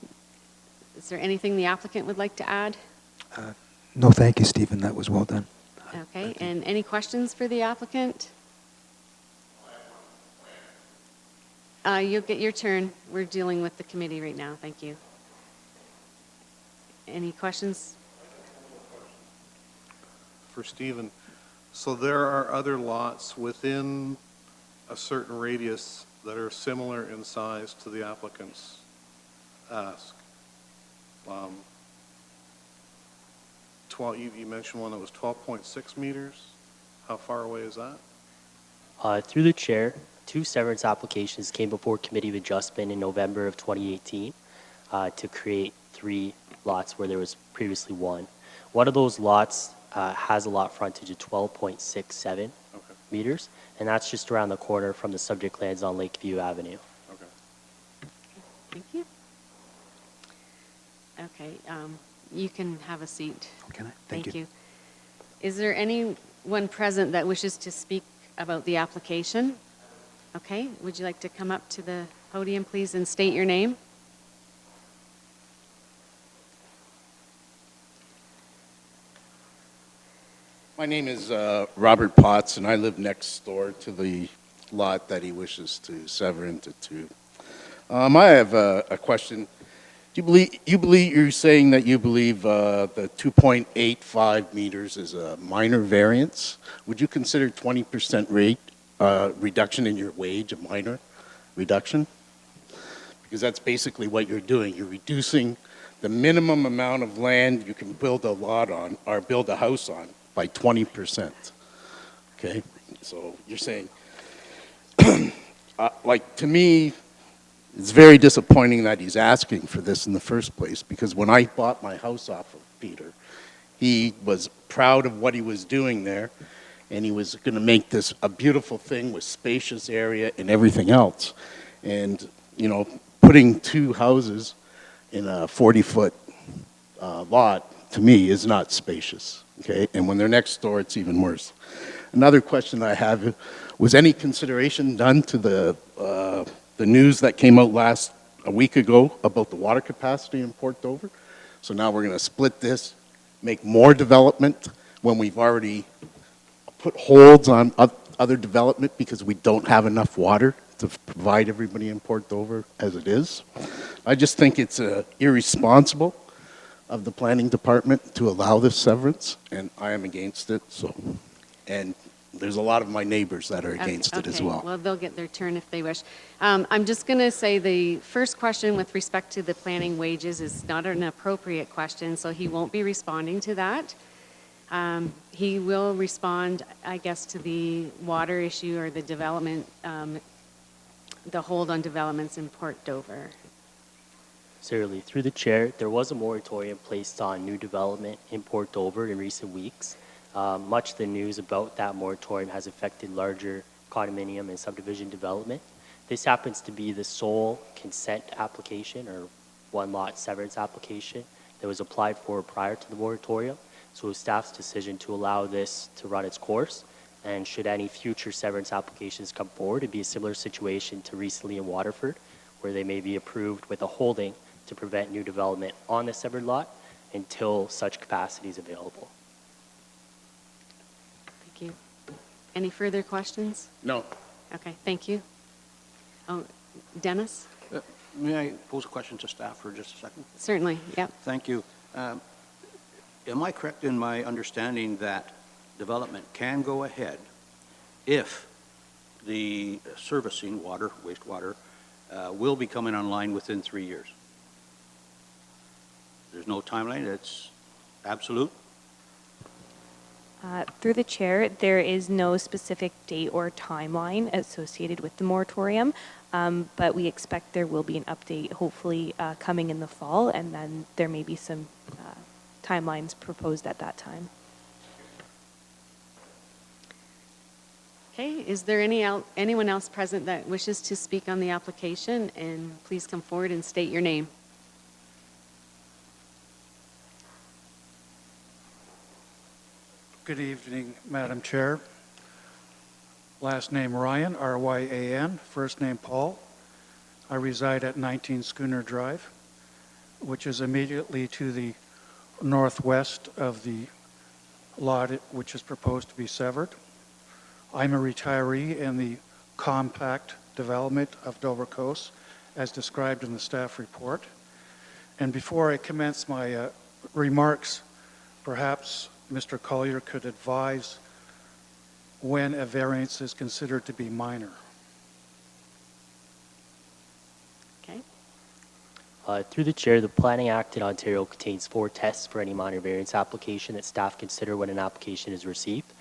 Speaker 1: Is there anything the applicant would like to add?
Speaker 15: No, thank you, Stephen. That was well done.
Speaker 1: Okay, and any questions for the applicant? You'll get your turn. We're dealing with the committee right now. Thank you. Any questions?
Speaker 12: For Stephen, so there are other lots within a certain radius that are similar in size to the applicant's ask. 12, you mentioned one that was 12.6 meters. How far away is that?
Speaker 4: Through the chair, 2 severance applications came before Committee of Adjustment in November of 2018 to create 3 lots where there was previously 1. One of those lots has a lot frontage of 12.67 meters, and that's just around the corner from the subject lands on Lakeview Avenue.
Speaker 12: Okay.
Speaker 1: Thank you. Okay, you can have a seat.
Speaker 15: Can I?
Speaker 1: Thank you. Is there anyone present that wishes to speak about the application? Okay, would you like to come up to the podium, please, and state your name?
Speaker 16: My name is Robert Potts, and I live next door to the lot that he wishes to sever into 2. I have a question. You're saying that you believe the 2.85 meters is a minor variance? Would you consider 20% rate reduction in your wage a minor reduction? Because that's basically what you're doing. You're reducing the minimum amount of land you can build a lot on or build a house on by 20%. Okay? So you're saying, like to me, It's very disappointing that he's asking for this in the first place, because when I bought my house off of Peter, he was proud of what he was doing there, and he was going to make this a beautiful thing with spacious area and everything else. And, you know, putting two houses in a 40-foot lot, to me, is not spacious, okay? And when they're next door, it's even worse. Another question I have, was any consideration done to the news that came out a week ago about the water capacity in Port Dover? So now we're going to split this, make more development when we've already put holds on other development because we don't have enough water to provide everybody in Port Dover as it is. I just think it's irresponsible of the planning department to allow this severance, and I am against it. So, and there's a lot of my neighbors that are against it as well.
Speaker 1: Well, they'll get their turn if they wish. I'm just going to say the first question with respect to the planning wages is not an appropriate question, so he won't be responding to that. He will respond, I guess, to the water issue or the development, the hold on developments in Port Dover.
Speaker 4: Certainly. Through the chair, there was a moratorium placed on new development in Port Dover in recent weeks. Much of the news about that moratorium has affected larger condominium and subdivision development. This happens to be the sole consent application or one lot severance application that was applied for prior to the moratorium. So it was staff's decision to allow this to run its course. And should any future severance applications come forward, it'd be a similar situation to recently in Waterford, where they may be approved with a holding to prevent new development on the severed lot until such capacity is available.
Speaker 1: Thank you. Any further questions?
Speaker 16: No.
Speaker 1: Okay, thank you. Oh, Dennis?
Speaker 3: May I pose a question to staff for just a second?
Speaker 1: Certainly, yep.
Speaker 3: Thank you. Am I correct in my understanding that development can go ahead if the servicing water, wastewater, will be coming online within 3 years? There's no timeline, it's absolute?
Speaker 9: Through the chair, there is no specific date or timeline associated with the moratorium, but we expect there will be an update hopefully coming in the fall, and then there may be some timelines proposed at that time.
Speaker 1: Okay, is there anyone else present that wishes to speak on the application? And please come forward and state your name.
Speaker 17: Good evening, Madam Chair. Last name Ryan, R-Y-A-N, first name Paul. I reside at 19 Schooner Drive, which is immediately to the northwest of the lot which is proposed to be severed. I'm a retiree in the compact development of Dover Coast, as described in the staff report. And before I commence my remarks, perhaps Mr. Collier could advise when a variance is considered to be minor.
Speaker 1: Okay.
Speaker 4: Through the chair, the Planning Act in Ontario contains 4 tests for any minor variance application that staff consider when an application is received.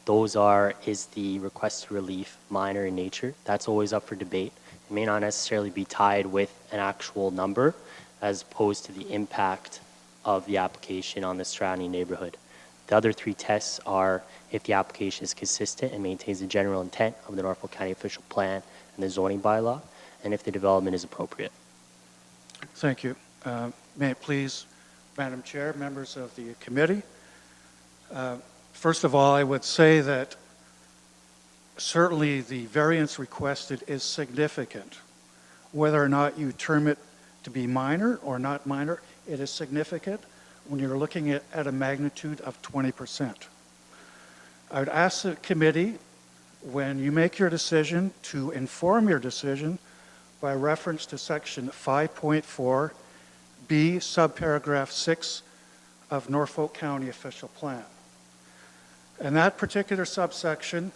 Speaker 4: Those are, is the requested relief minor in nature? That's always up for debate. It may not necessarily be tied with an actual number as opposed to the impact of the application on the surrounding neighborhood. The other 3 tests are if the application is consistent and maintains the general intent of the Norfolk County Official Plan and the zoning bylaw, and if the development is appropriate.
Speaker 17: Thank you. May it please, Madam Chair, members of the committee. First of all, I would say that certainly the variance requested is significant. Whether or not you term it to be minor or not minor, it is significant when you're looking at a magnitude of 20%. I would ask the committee, when you make your decision, to inform your decision by reference to section 5.4B, subparagraph 6 of Norfolk County Official Plan. And that particular subsection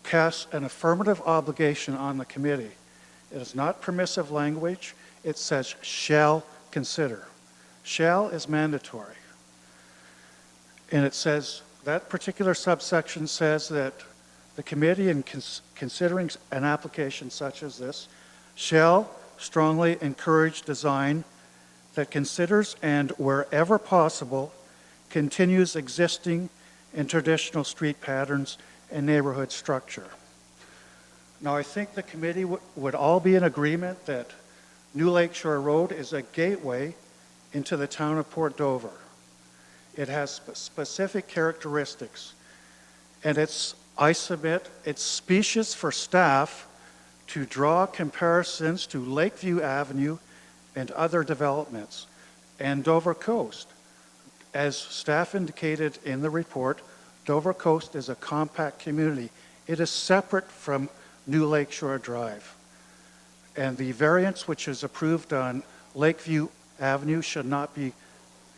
Speaker 17: casts an affirmative obligation on the committee. It is not permissive language. It says shall consider. Shall is mandatory. And it says, that particular subsection says that the committee, in considering an application such as this, shall strongly encourage design that considers and, wherever possible, continues existing and traditional street patterns and neighborhood structure. Now, I think the committee would all be in agreement that New Lakeshore Road is a gateway into the town of Port Dover. It has specific characteristics, and I submit, it's specious for staff to draw comparisons to Lakeview Avenue and other developments, and Dover Coast. As staff indicated in the report, Dover Coast is a compact community. It is separate from New Lakeshore Drive. And the variance which is approved on Lakeview Avenue should not be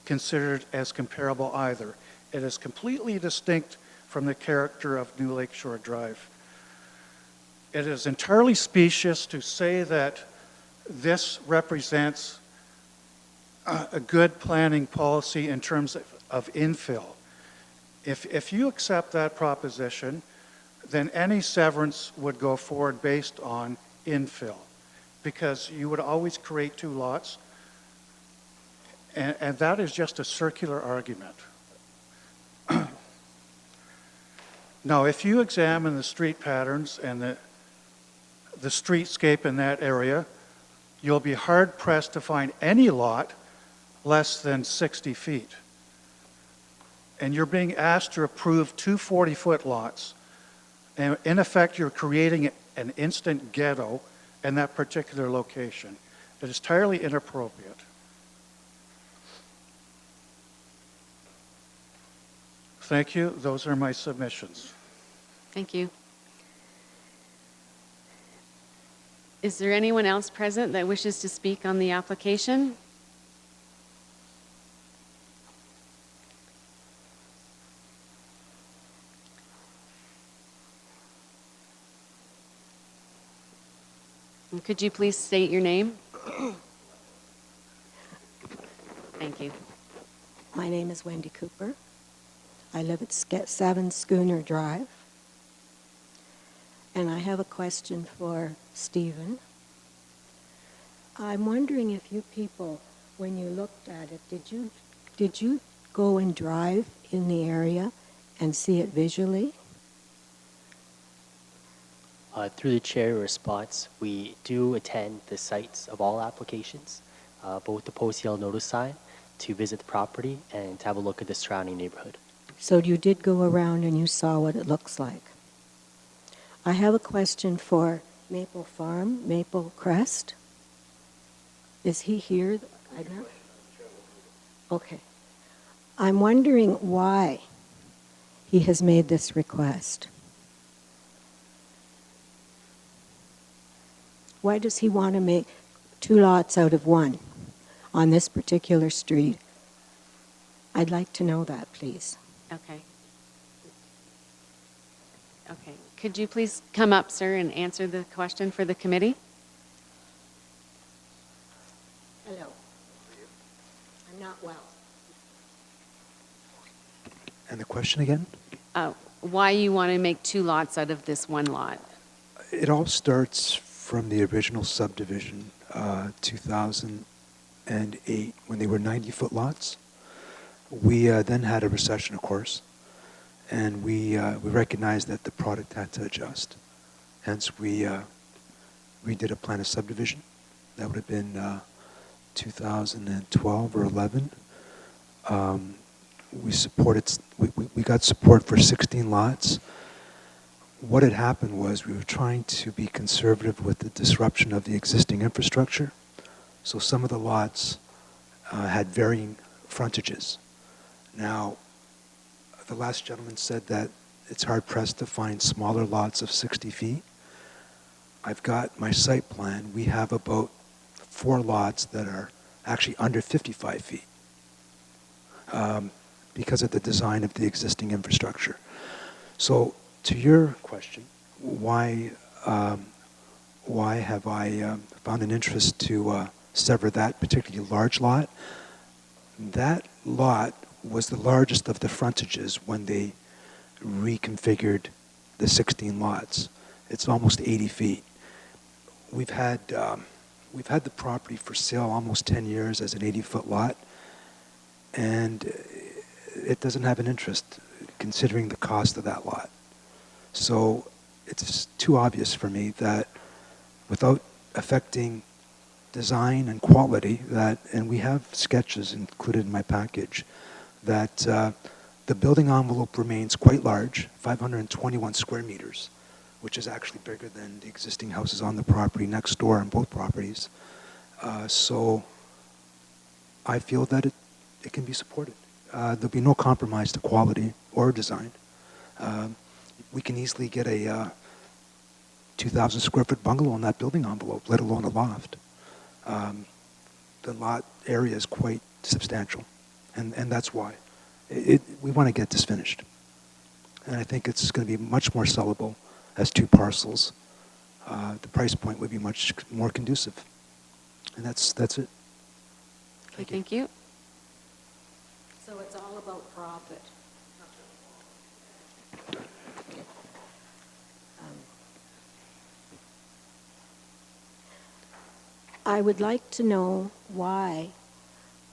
Speaker 17: considered as comparable either. It is completely distinct from the character of New Lakeshore Drive. It is entirely specious to say that this represents a good planning policy in terms of infill. If you accept that proposition, then any severance would go forward based on infill, because you would always create two lots, and that is just a circular argument. Now, if you examine the street patterns and the streetscape in that area, you'll be hard-pressed to find any lot less than 60 feet. And you're being asked to approve two 40-foot lots. And in effect, you're creating an instant ghetto in that particular location. It is entirely inappropriate. Thank you. Those are my submissions.
Speaker 1: Thank you. Is there anyone else present that wishes to speak on the application? And could you please state your name? Thank you.
Speaker 18: My name is Wendy Cooper. I live at 7 Schooner Drive. And I have a question for Stephen. I'm wondering if you people, when you looked at it, did you go and drive in the area and see it visually?
Speaker 4: Through the chair response, we do attend the sites of all applications, both the post-sale notice sign, to visit the property and to have a look at the surrounding neighborhood.
Speaker 18: So you did go around and you saw what it looks like. I have a question for Maple Farm, Maple Crest. Is he here? I don't. Okay. I'm wondering why he has made this request. Why does he want to make two lots out of one on this particular street? I'd like to know that, please.
Speaker 1: Okay. Okay. Could you please come up, sir, and answer the question for the committee?
Speaker 18: Hello. I'm not well.
Speaker 15: And the question again?
Speaker 1: Why you want to make two lots out of this one lot?
Speaker 15: It all starts from the original subdivision, 2008, when they were 90-foot lots. We then had a recession, of course, and we recognized that the product had to adjust. Hence, we did a plan of subdivision. That would have been 2012 or 11. We got support for 16 lots. What had happened was we were trying to be conservative with the disruption of the existing infrastructure. So some of the lots had varying frontages. Now, the last gentleman said that it's hard-pressed to find smaller lots of 60 feet. I've got my site plan. We have about 4 lots that are actually under 55 feet because of the design of the existing infrastructure. So to your question, why have I found an interest to sever that particularly large lot? That lot was the largest of the frontages when they reconfigured the 16 lots. It's almost 80 feet. we've had the property for sale almost 10 years as an 80-foot lot, and it doesn't have an interest considering the cost of that lot. So it's too obvious for me that without affecting design and quality, that, and we have sketches included in my package, that the building envelope remains quite large, 521 square meters, which is actually bigger than the existing houses on the property next door on both properties. So I feel that it can be supported. There'll be no compromise to quality or design. We can easily get a 2,000 square foot bungalow in that building envelope, let alone a loft. The lot area is quite substantial, and that's why. We want to get this finished. And I think it's going to be much more sellable as two parcels. The price point would be much more conducive. And that's it.
Speaker 1: Okay, thank you.
Speaker 18: So it's all about profit. I would like to know why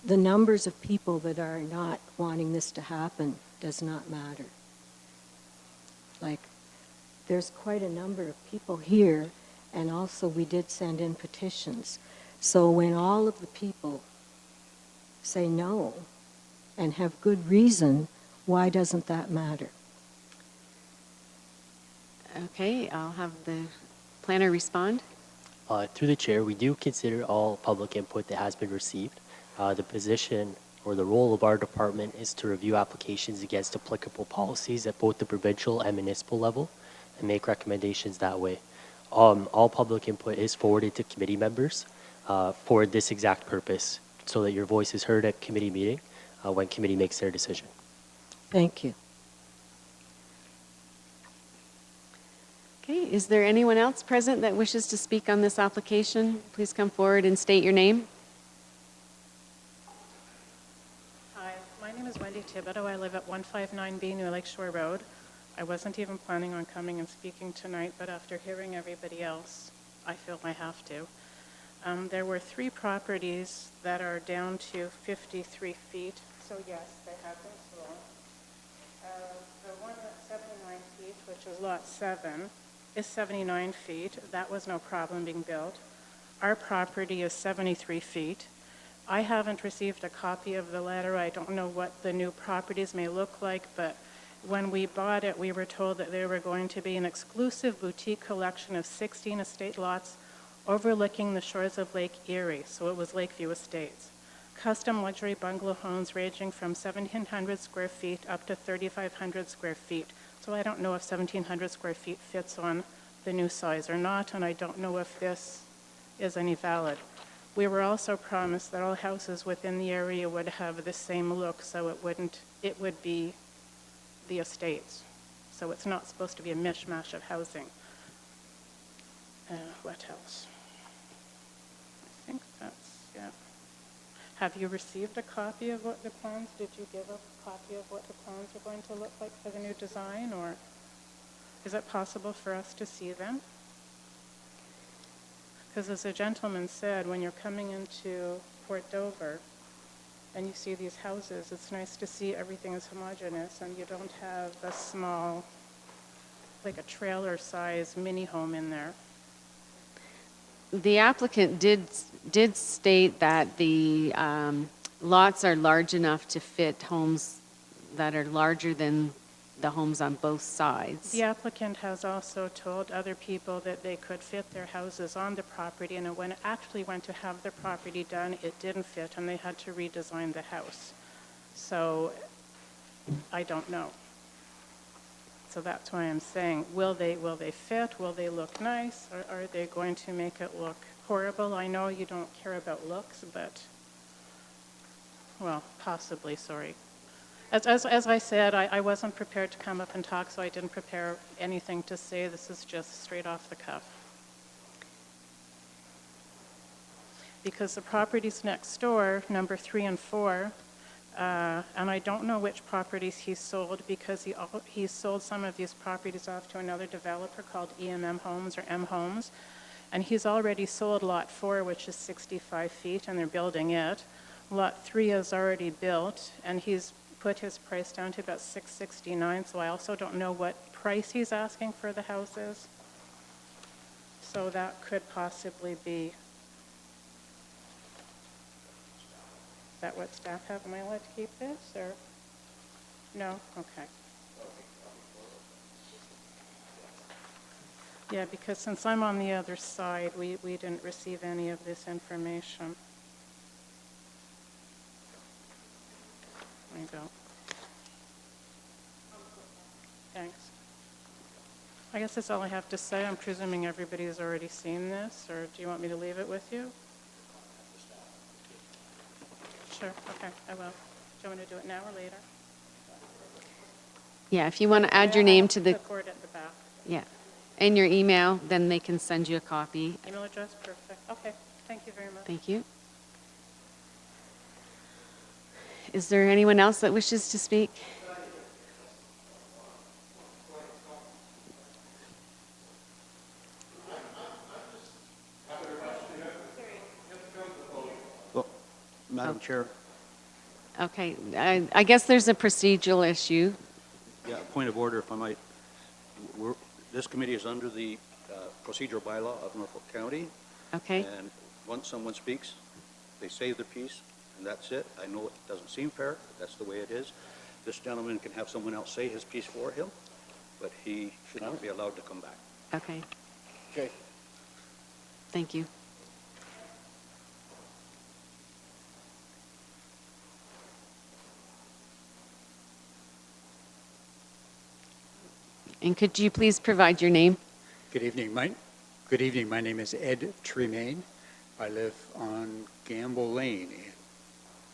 Speaker 18: the numbers of people that are not wanting this to happen does not matter. Like, there's quite a number of people here, and also we did send in petitions. So when all of the people say no and have good reason, why doesn't that matter?
Speaker 1: Okay, I'll have the planner respond.
Speaker 4: Through the chair, we do consider all public input that has been received. The position or the role of our department is to review applications against applicable policies at both the provincial and municipal level and make recommendations that way. All public input is forwarded to committee members for this exact purpose, so that your voice is heard at committee meeting when committee makes their decision.
Speaker 18: Thank you.
Speaker 1: Okay, is there anyone else present that wishes to speak on this application? Please come forward and state your name.
Speaker 10: Hi, my name is Wendy Thibodeau. I live at 159B New Lakeshore Road. I wasn't even planning on coming and speaking tonight, but after hearing everybody else, I feel I have to. There were 3 properties that are down to 53 feet, so yes, they have been sold. The one at 79 feet, which is lot 7, is 79 feet. That was no problem being built. Our property is 73 feet. I haven't received a copy of the letter. I don't know what the new properties may look like, but when we bought it, we were told that there were going to be an exclusive boutique collection of 16 estate lots overlooking the shores of Lake Erie, so it was Lakeview Estates. Custom luxury bungalow homes ranging from 1,700 square feet up to 3,500 square feet. So I don't know if 1,700 square feet fits on the new size or not, and I don't know if this is any valid. We were also promised that all houses within the area would have the same look, so it would be the estates. So it's not supposed to be a mishmash of housing. What else? I think that's, yeah. Have you received a copy of what the plans, did you give a copy of what the plans are going to look like for the new design, or is it possible for us to see them? Because as the gentleman said, when you're coming into Port Dover and you see these houses, it's nice to see everything is homogeneous and you don't have a small, like a trailer-sized mini home in there.
Speaker 1: The applicant did state that the lots are large enough to fit homes that are larger than the homes on both sides.
Speaker 10: The applicant has also told other people that they could fit their houses on the property, and when it actually went to have the property done, it didn't fit, and they had to redesign the house. So I don't know. So that's why I'm saying, will they fit? Will they look nice? Or are they going to make it look horrible? I know you don't care about looks, but, well, possibly, sorry. As I said, I wasn't prepared to come up and talk, so I didn't prepare anything to say. This is just straight off the cuff. Because the properties next door, number 3 and 4, and I don't know which properties he sold because he sold some of these properties off to another developer called EMM Homes or M Homes. And he's already sold Lot 4, which is 65 feet, and they're building it. Lot 3 is already built, and he's put his price down to about $669, so I also don't know what price he's asking for the houses. So that could possibly be, is that what staff have? Am I allowed to keep this, or? No? Okay. Yeah, because since I'm on the other side, we didn't receive any of this information. There you go. Thanks. I guess that's all I have to say. I'm presuming everybody has already seen this, or do you want me to leave it with you? Sure, okay, I will. Do you want me to do it now or later?
Speaker 1: Yeah, if you want to add your name to the,
Speaker 10: Record at the back.
Speaker 1: yeah, and your email, then they can send you a copy.
Speaker 10: Email address, perfect. Okay, thank you very much.
Speaker 1: Thank you. Is there anyone else that wishes to speak?
Speaker 3: Well, Madam Chair,
Speaker 1: Okay, I guess there's a procedural issue.
Speaker 3: yeah, point of order, if I might. This committee is under the procedural bylaw of Norfolk County.
Speaker 1: Okay.
Speaker 3: And once someone speaks, they say their piece, and that's it. I know it doesn't seem fair, but that's the way it is. This gentleman can have someone else say his piece for him, but he should not be allowed to come back.
Speaker 1: Okay,
Speaker 3: Okay.
Speaker 1: thank you. And could you please provide your name?
Speaker 19: Good evening. My name is Ed Tremaine. I live on Gamble Lane in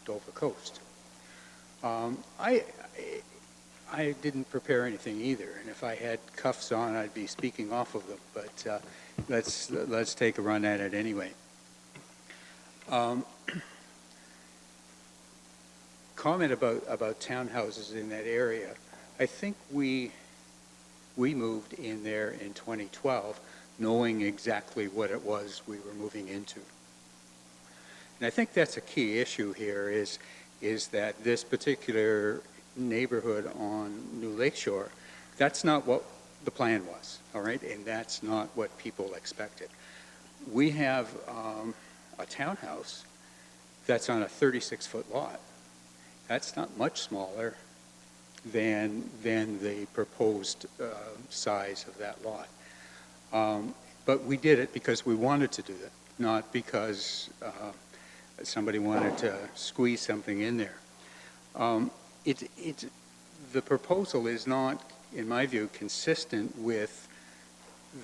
Speaker 19: Dover Coast. I didn't prepare anything either, and if I had cuffs on, I'd be speaking off of them. But let's take a run at it anyway. Comment about townhouses in that area. I think we moved in there in 2012 knowing exactly what it was we were moving into. And I think that's a key issue here is that this particular neighborhood on New Lakeshore, that's not what the plan was, all right? And that's not what people expected. We have a townhouse that's on a 36-foot lot. That's not much smaller than the proposed size of that lot. But we did it because we wanted to do it, not because somebody wanted to squeeze something in there. The proposal is not, in my view, consistent with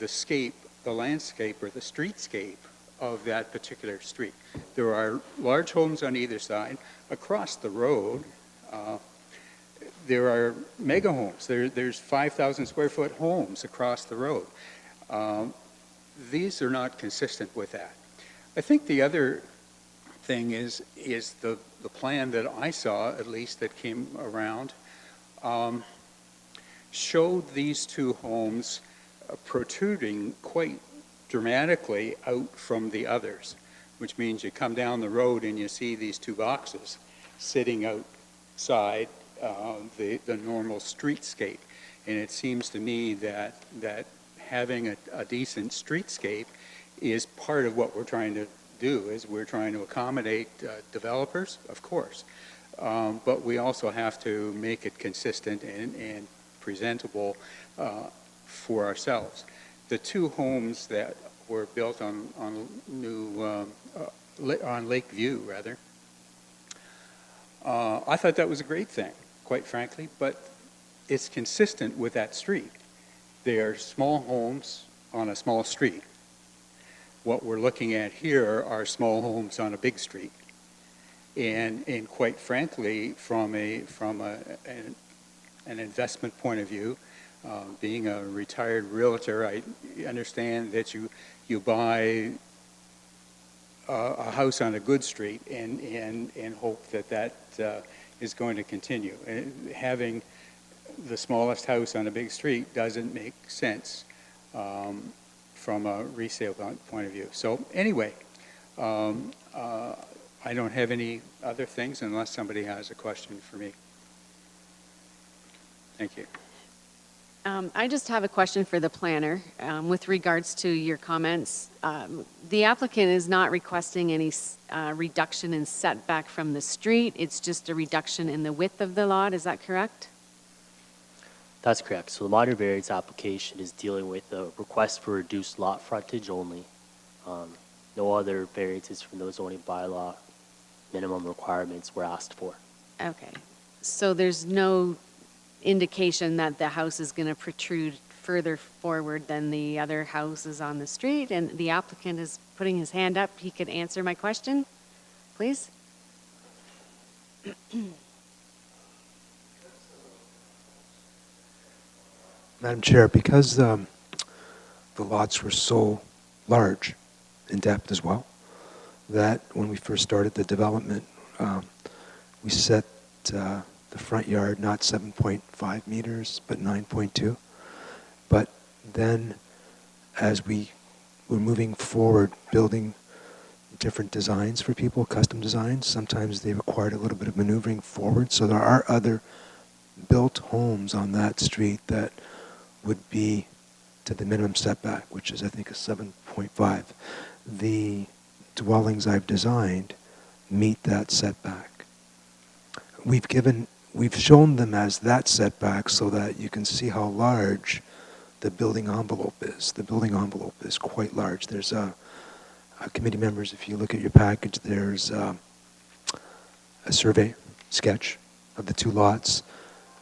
Speaker 19: the landscape or the streetscape of that particular street. There are large homes on either side. Across the road, there are mega homes. There's 5,000 square foot homes across the road. These are not consistent with that. I think the other thing is the plan that I saw, at least that came around, showed these two homes protruding quite dramatically out from the others, which means you come down the road and you see these two boxes sitting outside the normal streetscape. And it seems to me that having a decent streetscape is part of what we're trying to do, is we're trying to accommodate developers, of course. But we also have to make it consistent and presentable for ourselves. The two homes that were built on Lakeview, rather, I thought that was a great thing, quite frankly, but it's consistent with that street. They are small homes on a small street. What we're looking at here are small homes on a big street. And quite frankly, from an investment point of view, being a retired realtor, I understand that you buy a house on a good street and hope that is going to continue. And having the smallest house on a big street doesn't make sense from a resale point of view. So anyway, I don't have any other things unless somebody has a question for me. Thank you.
Speaker 1: I just have a question for the planner with regards to your comments. The applicant is not requesting any reduction in setback from the street. It's just a reduction in the width of the lot. Is that correct?
Speaker 4: That's correct. So the minor variance application is dealing with a request for reduced lot frontage only. No other variances from the zoning bylaw minimum requirements were asked for.
Speaker 1: Okay. So there's no indication that the house is going to protrude further forward than the other houses on the street, and the applicant is putting his hand up. He could answer my question, please.
Speaker 15: Madam Chair, because the lots were so large in depth as well, that when we first started the development, we set the front yard not 7.5 meters, but 9.2. But then as we were moving forward, building different designs for people, custom designs, sometimes they required a little bit of maneuvering forward. So there are other built homes on that street that would be to the minimum setback, which is, I think, a 7.5. The dwellings I've designed meet that setback. We've shown them as that setback so that you can see how large the building envelope is. The building envelope is quite large. There's committee members, if you look at your package, there's a survey sketch of the two lots.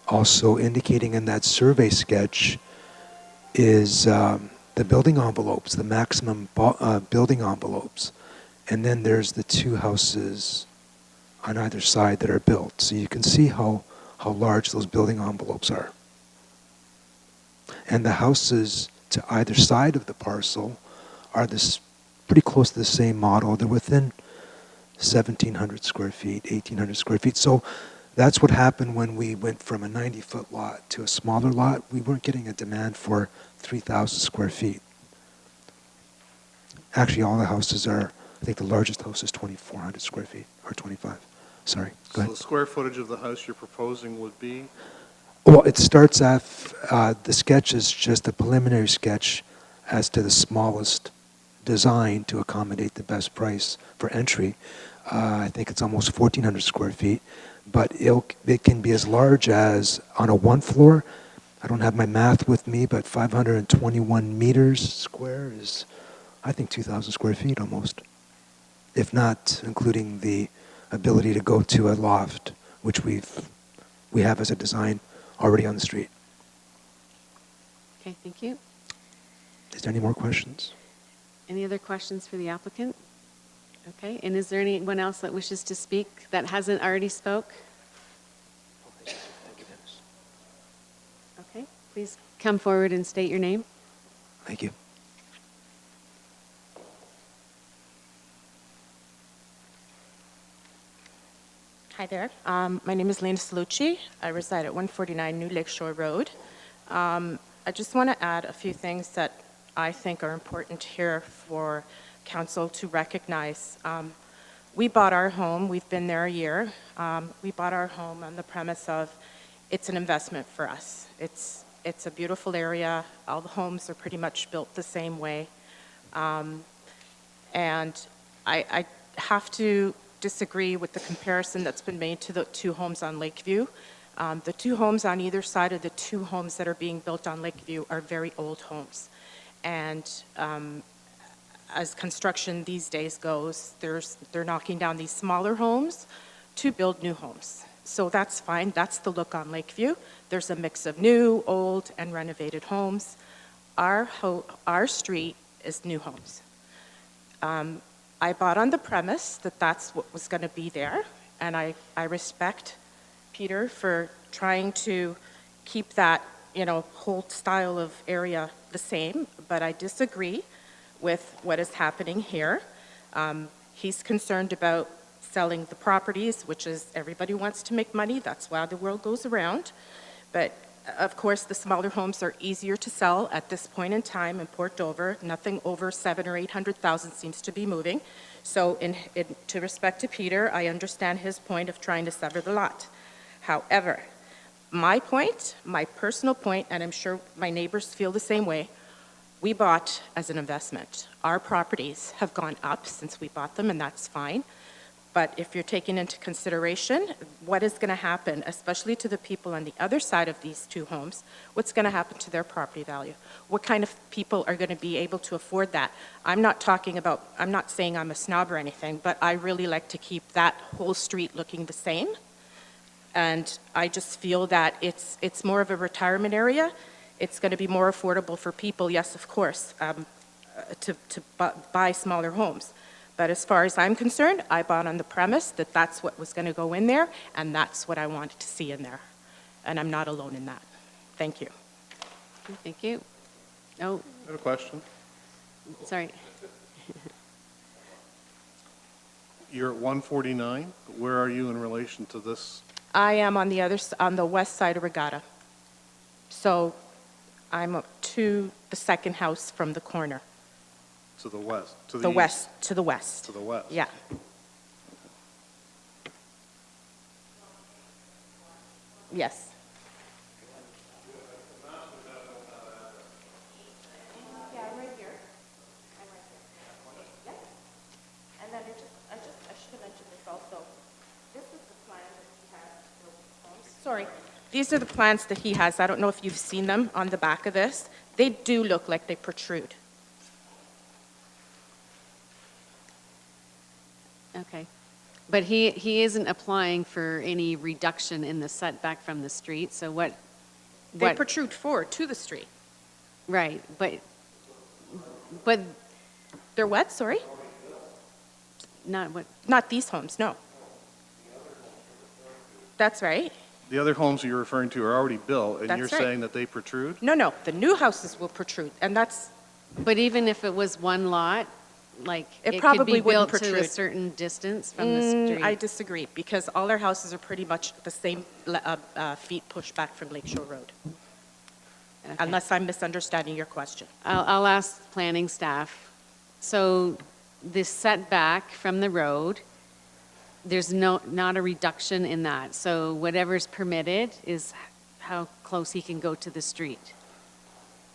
Speaker 15: Also indicating in that survey sketch is the building envelopes, the maximum building envelopes. And then there's the two houses on either side that are built. So you can see how large those building envelopes are. And the houses to either side of the parcel are pretty close to the same model. They're within 1,700 square feet, 1,800 square feet. So that's what happened when we went from a 90-foot lot to a smaller lot. We weren't getting a demand for 3,000 square feet. Actually, all the houses are, I think the largest house is 2,400 square feet, or 25. Sorry, go
Speaker 12: So
Speaker 15: ahead.
Speaker 12: the square footage of the house you're proposing would be?
Speaker 15: Well, it starts off, the sketch is just a preliminary sketch as to the smallest design to accommodate the best price for entry. I think it's almost 1,400 square feet, but it can be as large as, on a one floor, I don't have my math with me, but 521 meters square is, I think, 2,000 square feet almost, if not including the ability to go to a loft, which we have as a design already on the street.
Speaker 1: Okay, thank you.
Speaker 15: Is there any more questions?
Speaker 1: Any other questions for the applicant? Okay, and is there anyone else that wishes to speak that hasn't already spoke? Okay, please come forward and state your name.
Speaker 15: Thank you.
Speaker 20: Hi there. My name is Lena Salucci. I reside at 149 New Lakeshore Road. I just want to add a few things that I think are important here for council to recognize. We bought our home. We've been there a year. We bought our home on the premise of it's an investment for us. It's a beautiful area. All the homes are pretty much built the same way. And I have to disagree with the comparison that's been made to the two homes on Lakeview. The two homes on either side of the two homes that are being built on Lakeview are very old homes. And as construction these days goes, they're knocking down these smaller homes to build new homes. So that's fine. That's the look on Lakeview. There's a mix of new, old, and renovated homes. Our street is new homes. I bought on the premise that that's what was going to be there, and I respect Peter for trying to keep that, whole style of area the same, but I disagree with what is happening here. He's concerned about selling the properties, which is everybody wants to make money. That's why the world goes around. But Of course, the smaller homes are easier to sell at this point in time in Port Dover. Nothing over 700,000 or 800,000 seems to be moving. So to respect to Peter, I understand his point of trying to sever the lot. However, my point, my personal point, and I'm sure my neighbors feel the same way, we bought as an investment. Our properties have gone up since we bought them, and that's fine. But if you're taking into consideration what is going to happen, especially to the people on the other side of these two homes, what's going to happen to their property value? What kind of people are going to be able to afford that? I'm not saying I'm a snob or anything, but I really like to keep that whole street looking the same. And I just feel that it's more of a retirement area. It's going to be more affordable for people, yes, of course, to buy smaller homes. But as far as I'm concerned, I bought on the premise that that's what was going to go in there, and that's what I wanted to see in there. And I'm not alone in that. Thank you.
Speaker 1: Thank you. Oh,
Speaker 12: I have a question.
Speaker 1: sorry.
Speaker 12: You're at 149. Where are you in relation to this?
Speaker 20: I am on the west side of Regatta. So I'm up to the second house from the corner.
Speaker 12: To the west? To
Speaker 20: The
Speaker 12: east?
Speaker 20: west, to the west.
Speaker 12: To the west?
Speaker 20: Yeah. Yes. Yeah, I'm right here. I'm right here. Yep. And then I should have mentioned this also. This is the plan that he has to build his homes. Sorry. These are the plans that he has. I don't know if you've seen them on the back of this. They do look like they protrude.
Speaker 1: Okay. But he isn't applying for any reduction in the setback from the street, so what?
Speaker 20: They protrude forward to the street.
Speaker 1: Right, but
Speaker 20: they're what, sorry?
Speaker 1: Not what?
Speaker 20: Not these homes, no. That's right.
Speaker 12: The other homes you're referring to are already built, and
Speaker 20: That's
Speaker 12: you're
Speaker 20: right.
Speaker 12: saying that they protrude?
Speaker 20: No, the new houses will protrude, and that's...
Speaker 1: But even if it was one lot, like,
Speaker 20: It
Speaker 1: it could
Speaker 20: probably
Speaker 1: be
Speaker 20: wouldn't
Speaker 1: built to a
Speaker 20: protrude.
Speaker 1: certain distance from the street?
Speaker 20: I disagree, because all our houses are pretty much the same feet pushed back from Lakeshore Road.
Speaker 1: Okay.
Speaker 20: Unless I'm misunderstanding your question.
Speaker 1: I'll ask planning staff. So this setback from the road, there's not a reduction in that. So whatever's permitted is how close he can go to the street.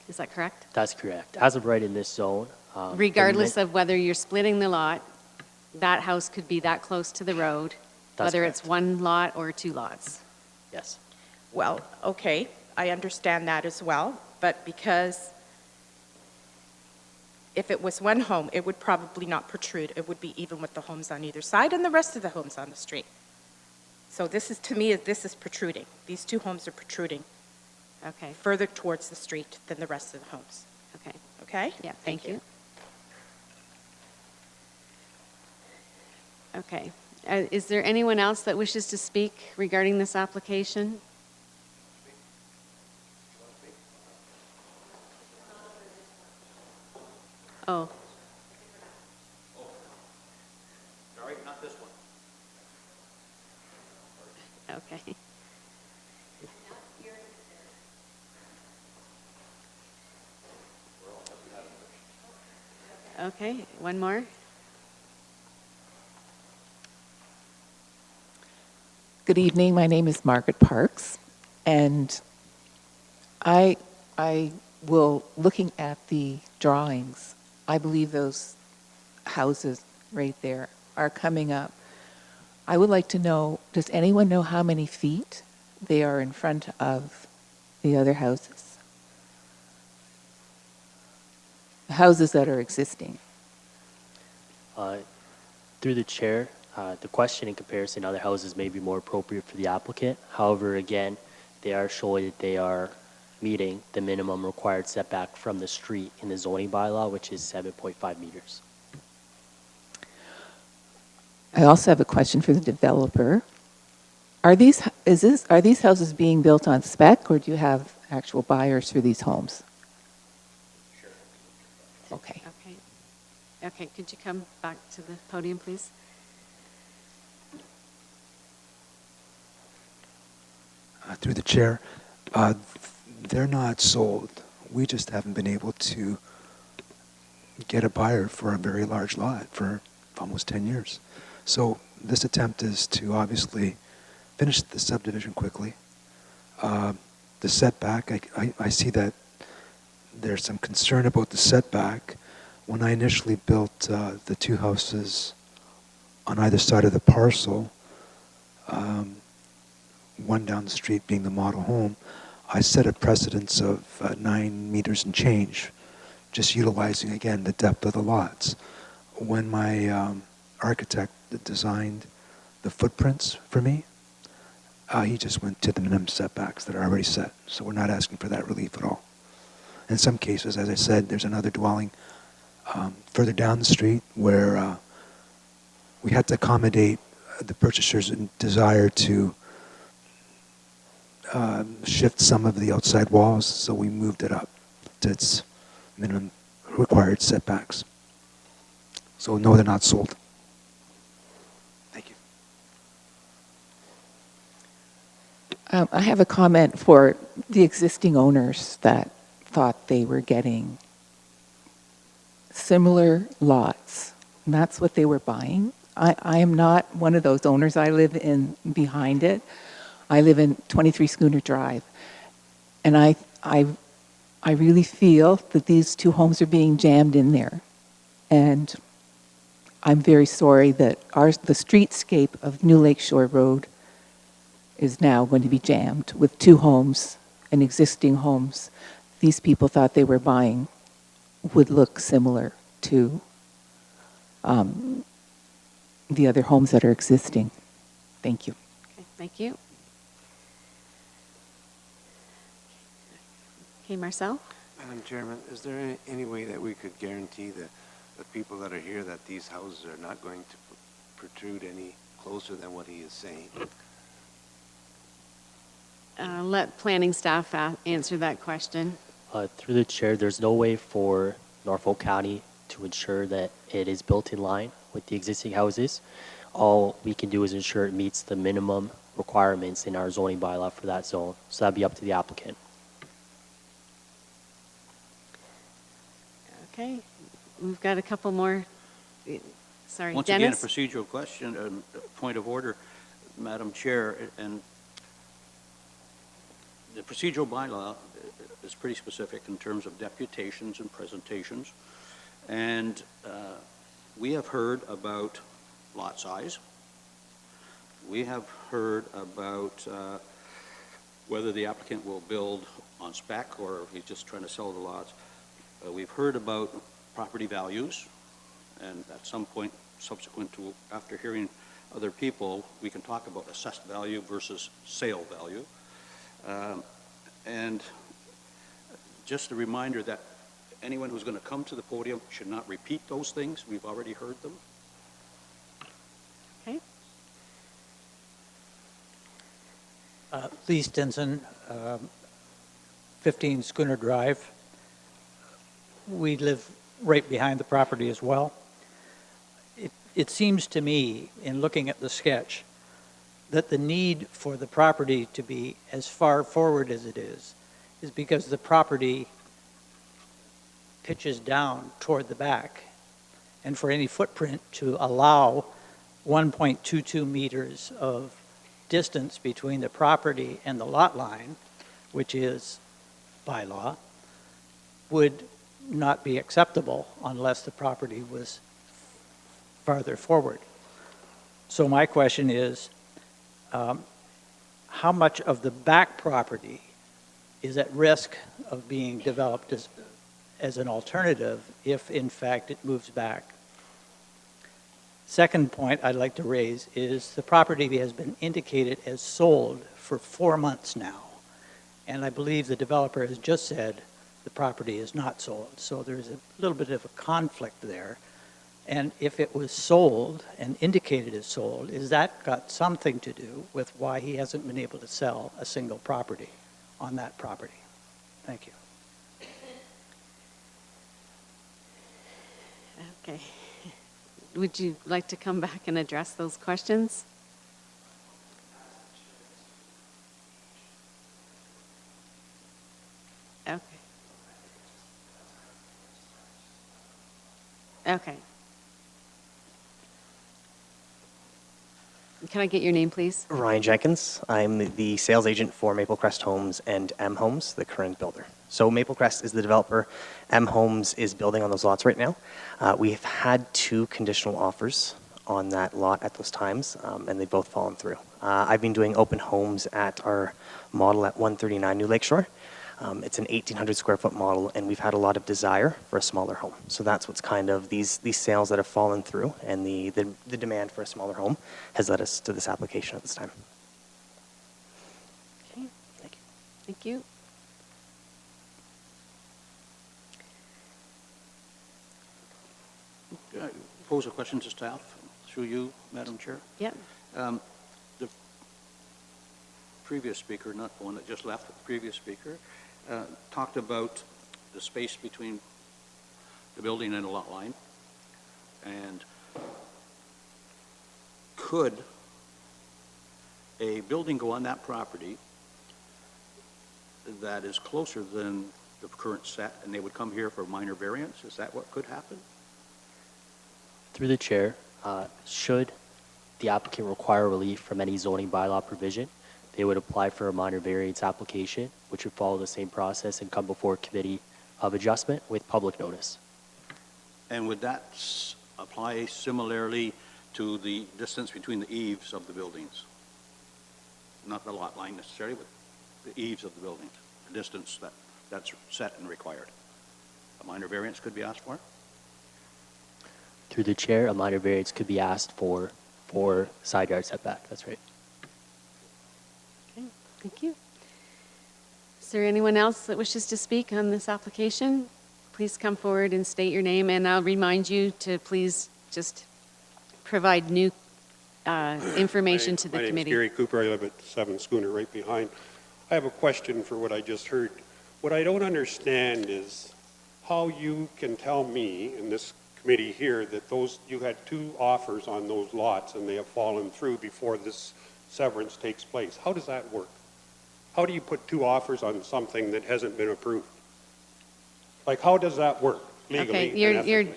Speaker 1: Is that correct?
Speaker 4: That's correct. As of right in this zone.
Speaker 1: Regardless of whether you're splitting the lot, that house could be that close to the road,
Speaker 4: That's
Speaker 1: whether
Speaker 4: correct.
Speaker 1: it's one lot or two lots.
Speaker 4: Yes.
Speaker 20: Well, okay, I understand that as well, but because if it was one home, it would probably not protrude. It would be even with the homes on either side and the rest of the homes on the street. So this is, to me, this is protruding. These two homes are protruding
Speaker 1: Okay,
Speaker 20: further towards the street than the rest of the homes.
Speaker 1: okay.
Speaker 20: Okay?
Speaker 1: Yeah, thank you. Okay. Is there anyone else that wishes to speak regarding this application? Oh,
Speaker 3: Sorry, not this one.
Speaker 1: okay. Okay, one more.
Speaker 21: Good evening. My name is Margaret Parks, and I will, looking at the drawings, I believe those houses right there are coming up. I would like to know, does anyone know how many feet they are in front of the other houses? The houses that are existing.
Speaker 4: Through the chair, the question in comparison to other houses may be more appropriate for the applicant. However, again, they are showing that they are meeting the minimum required setback from the street in the zoning bylaw, which is 7.5 meters.
Speaker 21: I also have a question for the developer. Are these houses being built on spec, or do you have actual buyers for these homes? Okay.
Speaker 1: Okay. Okay, could you come back to the podium, please?
Speaker 15: Through the chair, Uh, they're not sold. We just haven't been able to get a buyer for a very large lot for almost 10 years. So this attempt is to obviously finish the subdivision quickly. The setback, I see that there's some concern about the setback. When I initially built the two houses on either side of the parcel, one down the street being the model home, I set a precedence of 9 meters and change, just utilizing, again, the depth of the lots. When my architect designed the footprints for me, he just went to the minimum setbacks that are already set. So we're not asking for that relief at all. In some cases, as I said, there's another dwelling further down the street where we had to accommodate the purchaser's desire to shift some of the outside walls, so we moved it up to its minimum required setbacks. So no, they're not sold. Thank you.
Speaker 21: I have a comment for the existing owners that thought they were getting similar lots, and that's what they were buying. I am not one of those owners. I live in behind it. I live in 23 Schooner Drive, and I really feel that these two homes are being jammed in there, and I'm very sorry that the streetscape of New Lakeshore Road is now going to be jammed with two homes and existing homes these people thought they were buying would look similar to the other homes that are existing. Thank you.
Speaker 1: Okay, thank you. Okay, Marcel?
Speaker 11: Madam Chairman, is there any way that we could guarantee the people that are here that these houses are not going to protrude any closer than what he is saying?
Speaker 1: Let planning staff answer that question.
Speaker 4: Through the chair, there's no way for Norfolk County to ensure that it is built in line with the existing houses. All we can do is ensure it meets the minimum requirements in our zoning bylaw for that zone. So that'd be up to the applicant.
Speaker 1: Okay, we've got a couple more. Sorry,
Speaker 3: Once
Speaker 1: Dennis?
Speaker 3: again, a procedural question, point of order, Madam Chair, and the procedural bylaw is pretty specific in terms of deputations and presentations. And we have heard about lot size. We have heard about whether the applicant will build on spec or if he's just trying to sell the lots. We've heard about property values, and at some point subsequent to, after hearing other people, we can talk about assessed value versus sale value. And just a reminder that anyone who's going to come to the podium should not repeat those things. We've already heard them.
Speaker 1: Okay.
Speaker 2: Lee Stinson, 15 Schooner Drive. We live right behind the property as well. It seems to me, in looking at the sketch, that the need for the property to be as far forward as it is because the property pitches down toward the back. And for any footprint to allow 1.22 meters of distance between the property and the lot line, which is by law, would not be acceptable unless the property was farther forward. So my question is, how much of the back property is at risk of being developed as an alternative if in fact it moves back? Second point I'd like to raise is the property has been indicated as sold for 4 months now. And I believe the developer has just said the property is not sold. So there's a little bit of a conflict there. And if it was sold and indicated as sold, is that got something to do with why he hasn't been able to sell a single property on that property? Thank you.
Speaker 1: Okay. Would you like to come back and address those questions? Okay. Okay. Can I get your name, please?
Speaker 7: Ryan Jenkins. I'm the sales agent for Maple Crest Homes and M Homes, the current builder. So Maple Crest is the developer. M Homes is building on those lots right now. We've had 2 conditional offers on that lot at those times, and they've both fallen through. I've been doing open homes at our model at 139 New Lakeshore. It's an 1,800 square foot model, and we've had a lot of desire for a smaller home. So that's what's kind of these sales that have fallen through, and the demand for a smaller home has led us to this application at this time.
Speaker 1: Okay. Thank you.
Speaker 3: Pose a question to staff through you, Madam Chair.
Speaker 1: Yep.
Speaker 3: The previous speaker, not the one that just left, but the previous speaker, talked about the space between the building and the lot line. And could a building go on that property that is closer than the current set, and they would come here for minor variance? Is that what could happen?
Speaker 4: Through the chair, should the applicant require relief from any zoning bylaw provision, they would apply for a minor variance application, which would follow the same process and come before a committee of adjustment with public notice.
Speaker 3: And would that apply similarly to the distance between the eaves of the buildings? Not the lot line necessarily, but the eaves of the buildings, the distance that's set and required. A minor variance could be asked for?
Speaker 4: Through the chair, a minor variance could be asked for side yard setback. That's right.
Speaker 1: Okay, thank you. Is there anyone else that wishes to speak on this application? Please come forward and state your name, and I'll remind you to please just provide new information to the committee.
Speaker 22: My name is Gary Cooper. I live at 7 Schooner, right behind. I have a question for what I just heard. What I don't understand is how you can tell me in this committee here that you had 2 offers on those lots and they have fallen through before this severance takes place. How does that work? How do you put 2 offers on something that hasn't been approved? Like, how does that work legally?
Speaker 1: Okay, you're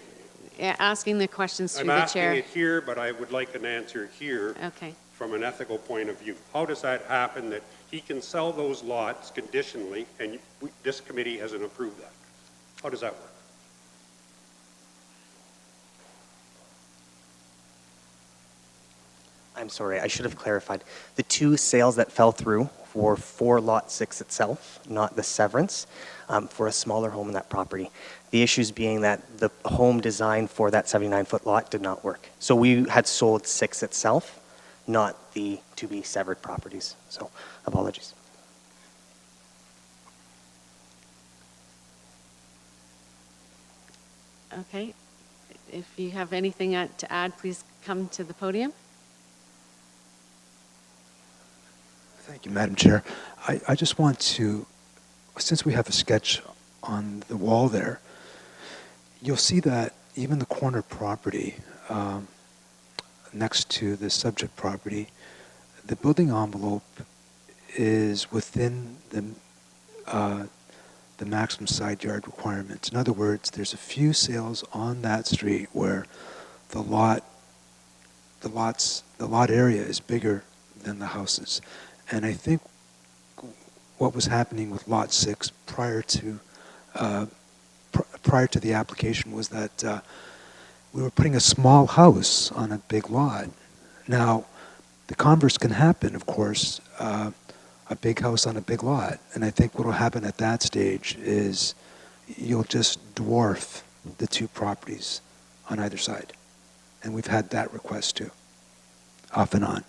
Speaker 1: asking the questions through the chair.
Speaker 22: I'm asking it here, but I would like an answer here.
Speaker 1: Okay.
Speaker 22: From an ethical point of view. How does that happen that he can sell those lots conditionally and this committee hasn't approved that? How does that work?
Speaker 7: I'm sorry, I should have clarified. The 2 sales that fell through were for Lot 6 itself, not the severance, for a smaller home in that property. The issues being that the home design for that 79-foot lot did not work. So we had sold 6 itself, not the to-be severed properties. So apologies.
Speaker 1: Okay. If you have anything to add, please come to the podium.
Speaker 15: Thank you, Madam Chair. I just want to, since we have a sketch on the wall there, you'll see that even the corner property next to the subject property, the building envelope is within the maximum side yard requirements. In other words, there's a few sales on that street where the lot area is bigger than the houses. And I think what was happening with Lot 6 prior to the application was that we were putting a small house on a big lot. Now, the converse can happen, of course, a big house on a big lot. And I think what will happen at that stage is you'll just dwarf the 2 properties on either side. And we've had that request too, off and on.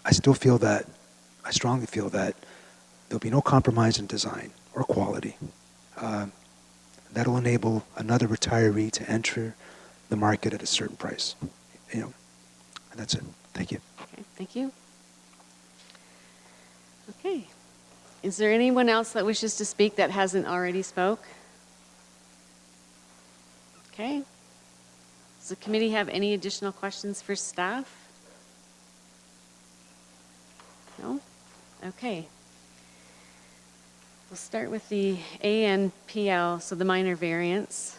Speaker 15: I strongly feel that there'll be no compromise in design or quality. That'll enable another retiree to enter the market at a certain price. And that's it. Thank you.
Speaker 1: Okay, thank you. Okay. Is there anyone else that wishes to speak that hasn't already spoke? Okay. Does the committee have any additional questions for staff? No? Okay. We'll start with the ANPL, so the minor variance.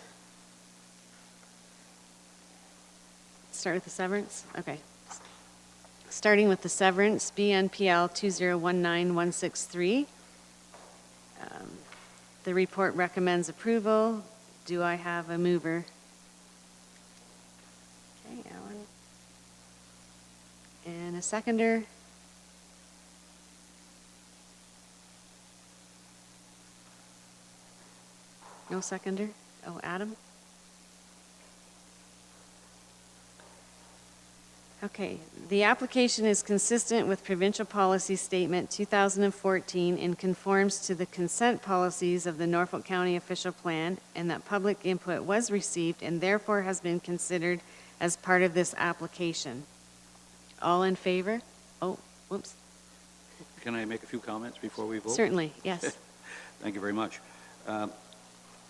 Speaker 1: Start with the severance? Okay. Starting with the severance, BNPL 2019163. The report recommends approval. Do I have a mover? Okay, Alan. And a seconder? No seconder? Oh, Adam? Okay, the application is consistent with Provincial Policy Statement 2014 and conforms to the consent policies of the Norfolk County Official Plan, and that public input was received and therefore has been considered as part of this application. All in favor? Oh, whoops.
Speaker 3: Can I make a few comments before we vote?
Speaker 1: Certainly, yes.
Speaker 3: Thank you very much.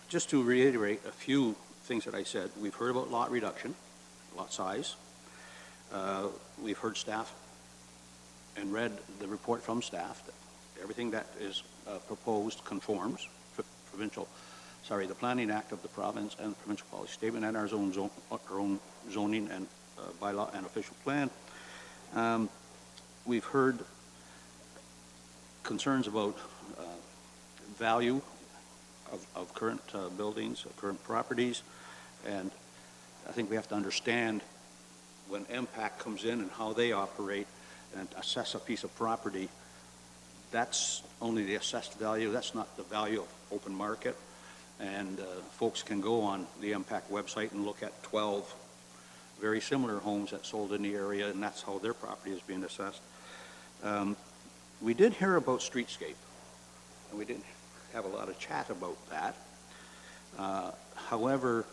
Speaker 3: Just to reiterate a few things that I said, we've heard about lot reduction, lot size. We've heard staff and read the report from staff that everything that is proposed conforms, the Planning Act of the province and the Provincial Policy Statement and our own zoning and bylaw and official plan. We've heard concerns about value of current buildings, of current properties, and I think we have to understand when MPAC comes in and how they operate and assess a piece of property, that's only the assessed value. That's not the value of open market. And folks can go on the MPAC website and look at 12 very similar homes that sold in the area, and that's how their property is being assessed. We did hear about streetscape, and we didn't have a lot of chat about that. However,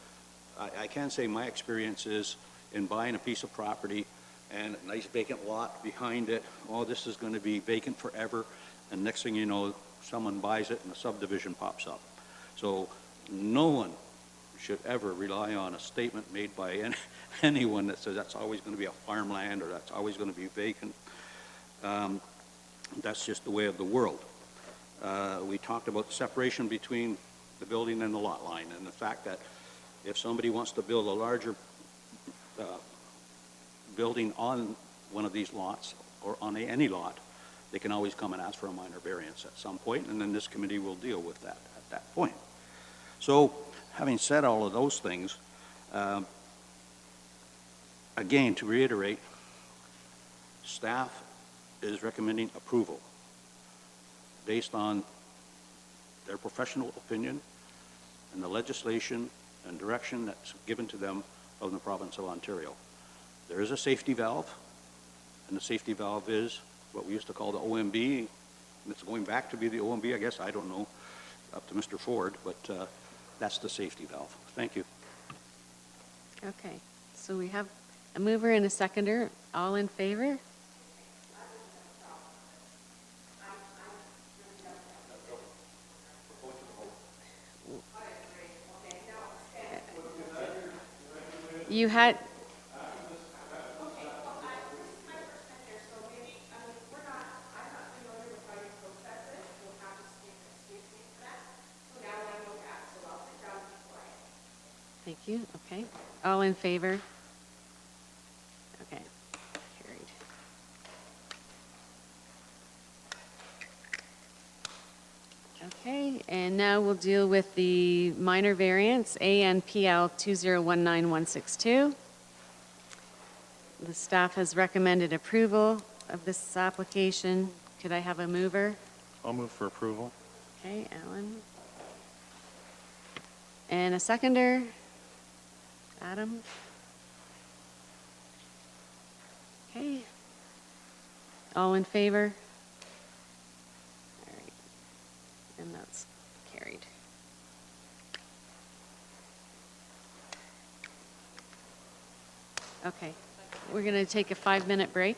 Speaker 3: I can say my experience is in buying a piece of property and a nice vacant lot behind it, oh, this is going to be vacant forever, and next thing you know, someone buys it and a subdivision pops up. So no one should ever rely on a statement made by anyone that says that's always going to be a farmland or that's always going to be vacant. That's just the way of the world. We talked about the separation between the building and the lot line, and the fact that if somebody wants to build a larger building on one of these lots or on any lot, they can always come and ask for a minor variance at some point, and then this committee will deal with that at that point. So, having said all of those things, again, to reiterate, staff is recommending approval based on their professional opinion and the legislation and direction that's given to them from the province of Ontario. There is a safety valve, and the safety valve is what we used to call the OMB, and it's going back to be the OMB, I guess, I don't know, up to Mr. Ford, but that's the safety valve. Thank you.
Speaker 1: Okay, so we have a mover and a seconder. All in favor? You had... Thank you. Okay. All in favor? Okay. Carried. Okay, and now we'll deal with the minor variance, ANPL 2019162. The staff has recommended approval of this application. Could I have a mover?
Speaker 12: I'll move for approval.
Speaker 1: Okay, Alan. And a seconder? Adam? Okay. All in favor? All right. And that's carried. Okay. We're going to take a 5-minute break.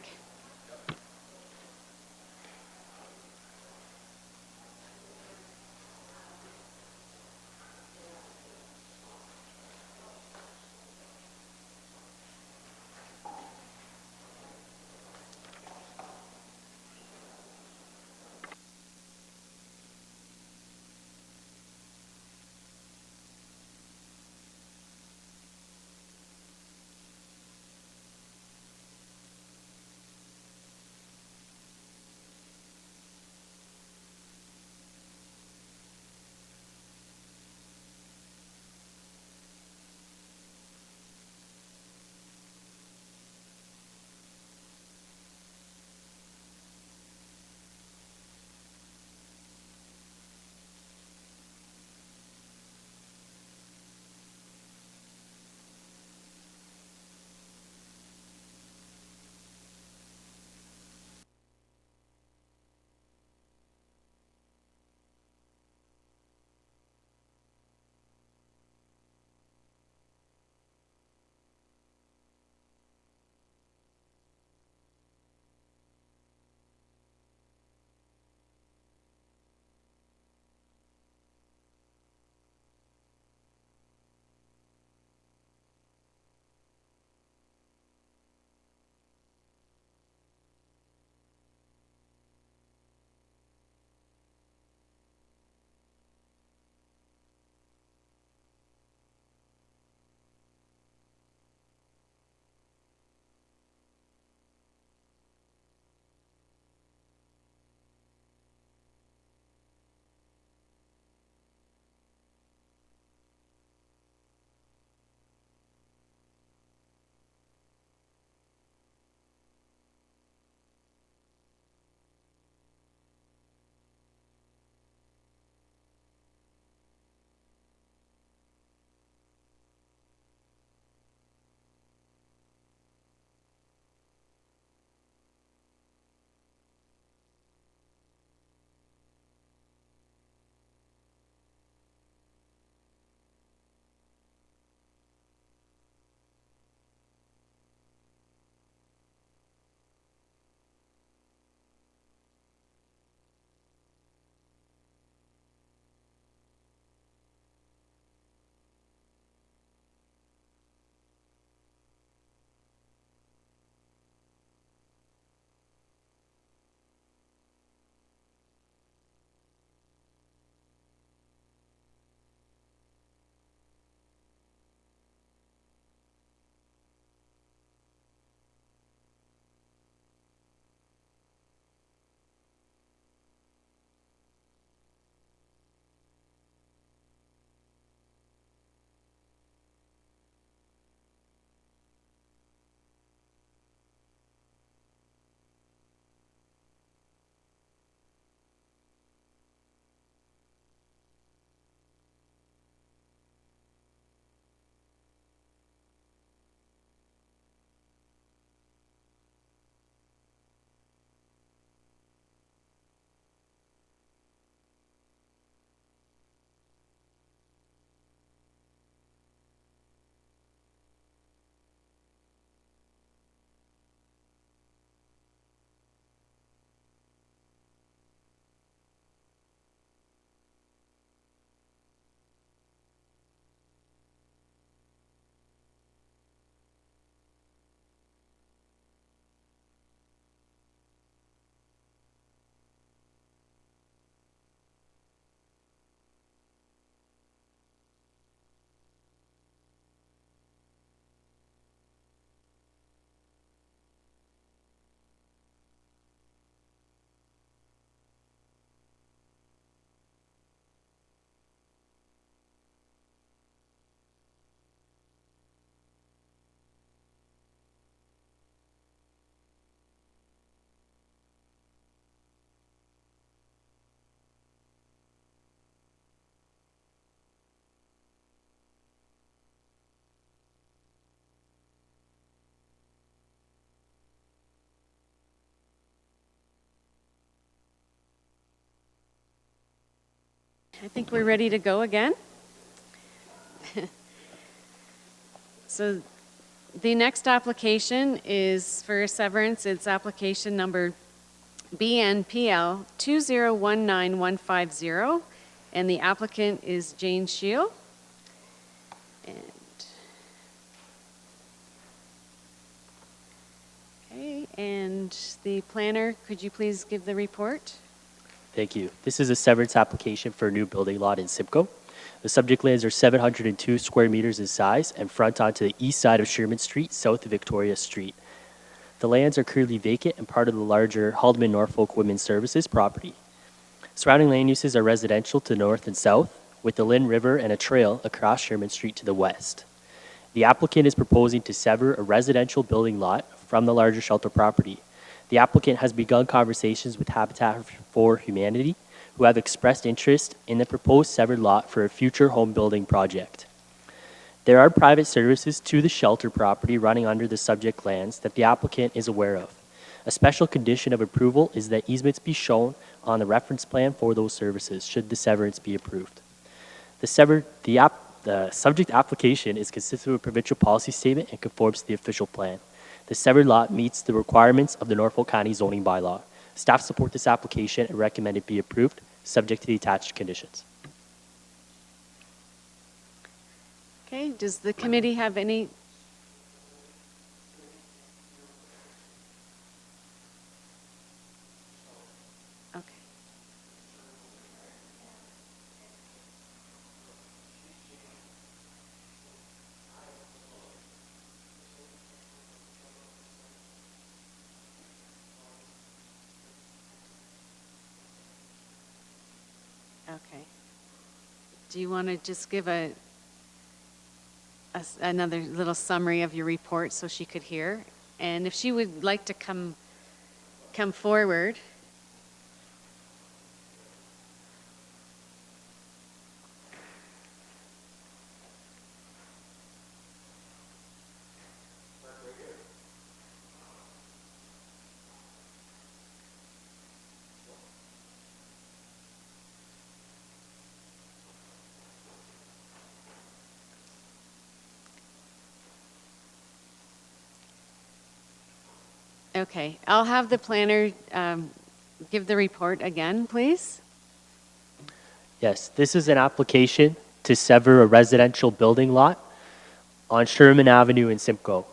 Speaker 1: I think we're ready to go again. So the next application is for a severance. It's application number BNPL 2019150, and the applicant is Jane Shield. Okay, and the planner, could you please give the report?
Speaker 4: Thank you. This is a severance application for a new building lot in Simcoe. The subject lands are 702 square meters in size and front onto the east side of Sherman Street, south of Victoria Street. The lands are currently vacant and part of the larger Haldeman Norfolk Women's Services property. Surrounding land uses are residential to the north and south, with the Lynn River and a trail across Sherman Street to the west. The applicant is proposing to sever a residential building lot from the larger shelter property. The applicant has begun conversations with Habitat for Humanity, who have expressed interest in the proposed severed lot for a future home building project. There are private services to the shelter property running under the subject lands that the applicant is aware of. A special condition of approval is that easements be shown on the reference plan for those services, should the severance be approved. The subject application is consistent with provincial policy statement and conforms to the official plan. The severed lot meets the requirements of the Norfolk County zoning bylaw. Staff support this application and recommend it be approved, subject to the attached conditions.
Speaker 1: Okay, does the committee have any? Okay. Okay. Do you want to just give another little summary of your report so she could hear? And if she would like to come forward. Okay, I'll have the planner give the report again, please.
Speaker 4: Yes, this is an application to sever a residential building lot on Sherman Avenue in Simcoe.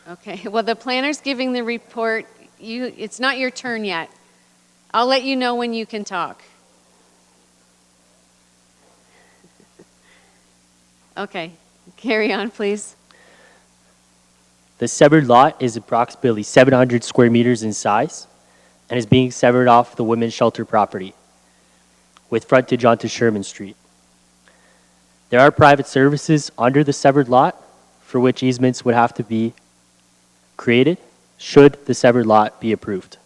Speaker 1: Okay, well, the planner's giving the report. It's not your turn yet. I'll let you know when you can talk. Okay, carry on, please.
Speaker 4: The severed lot is approximately 700 square meters in size and is being severed off the women's shelter property with frontage onto Sherman Street. There are private services under the severed lot for which easements would have to be created should the severed lot be approved.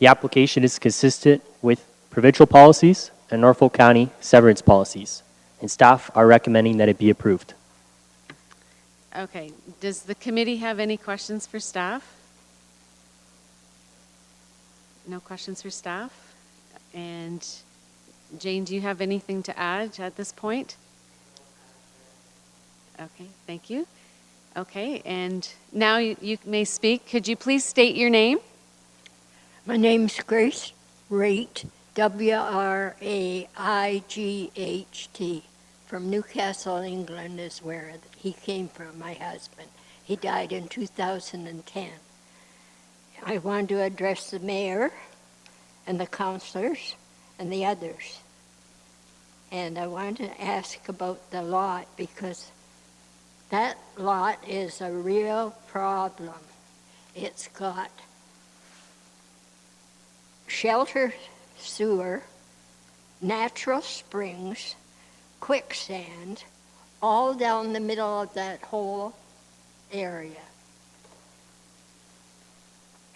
Speaker 4: The application is consistent with provincial policies and Norfolk County severance policies, and staff are recommending that it be approved.
Speaker 1: Okay, does the committee have any questions for staff? No questions for staff? And Jane, do you have anything to add at this point? Okay, thank you. Okay, and now you may speak. Could you please state your name?
Speaker 6: My name's Grace Wright, W-R-A-I-G-H-T. From Newcastle, England is where he came from, my husband. He died in 2010. I want to address the mayor and the councilors and the others. And I want to ask about the lot because that lot is a real problem. It's got shelter sewer, natural springs, quicksand, all down the middle of that whole area.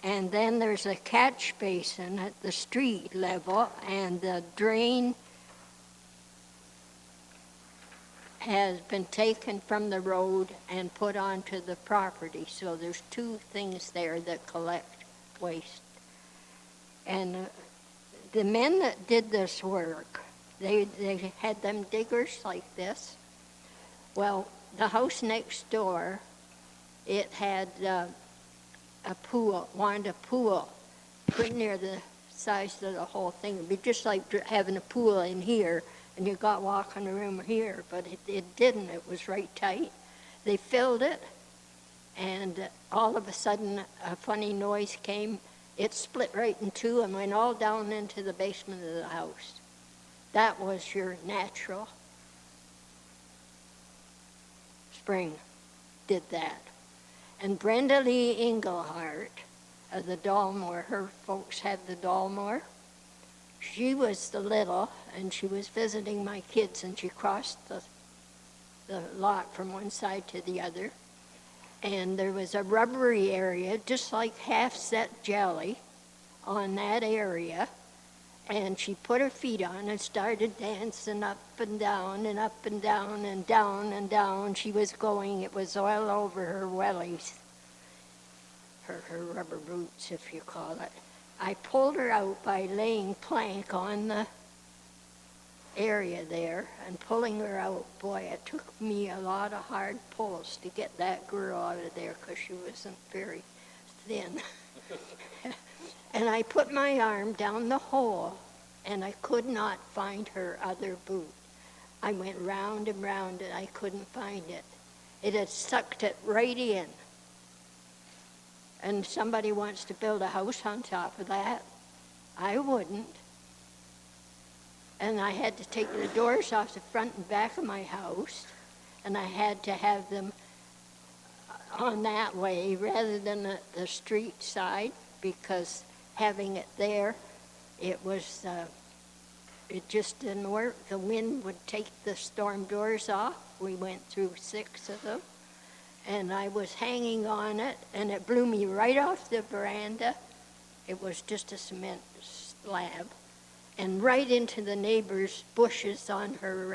Speaker 6: And then there's a catch basin at the street level, and the drain has been taken from the road and put onto the property. So there's two things there that collect waste. And the men that did this work, they had them diggers like this. Well, the house next door, it had a pool, wanted a pool, pretty near the size of the whole thing. It'd be just like having a pool in here, and you got walking room here, but it didn't. It was right tight. They filled it, and all of a sudden, a funny noise came. It split right in two and went all down into the basement of the house. That was your natural spring, did that. And Brenda Lee Engelhart of the Dalmore, her folks had the Dalmore. She was the little, and she was visiting my kids, and she crossed the lot from one side to the other. And there was a rubbery area, just like half-set jelly, on that area. And she put her feet on and started dancing up and down and up and down and down and down. She was going, it was all over her wellies, her rubber boots, if you call it. I pulled her out by laying plank on the area there and pulling her out. Boy, it took me a lot of hard pulls to get that girl out of there because she wasn't very thin. And I put my arm down the hole, and I could not find her other boot. I went round and round, and I couldn't find it. It had sucked it right in. And somebody wants to build a house on top of that. I wouldn't. And I had to take the doors off the front and back of my house, and I had to have them on that way rather than the street side, because having it there, it just didn't work. The wind would take the storm doors off. We went through 6 of them, and I was hanging on it, and it blew me right off the veranda. It was just a cement slab, and right into the neighbor's bushes on her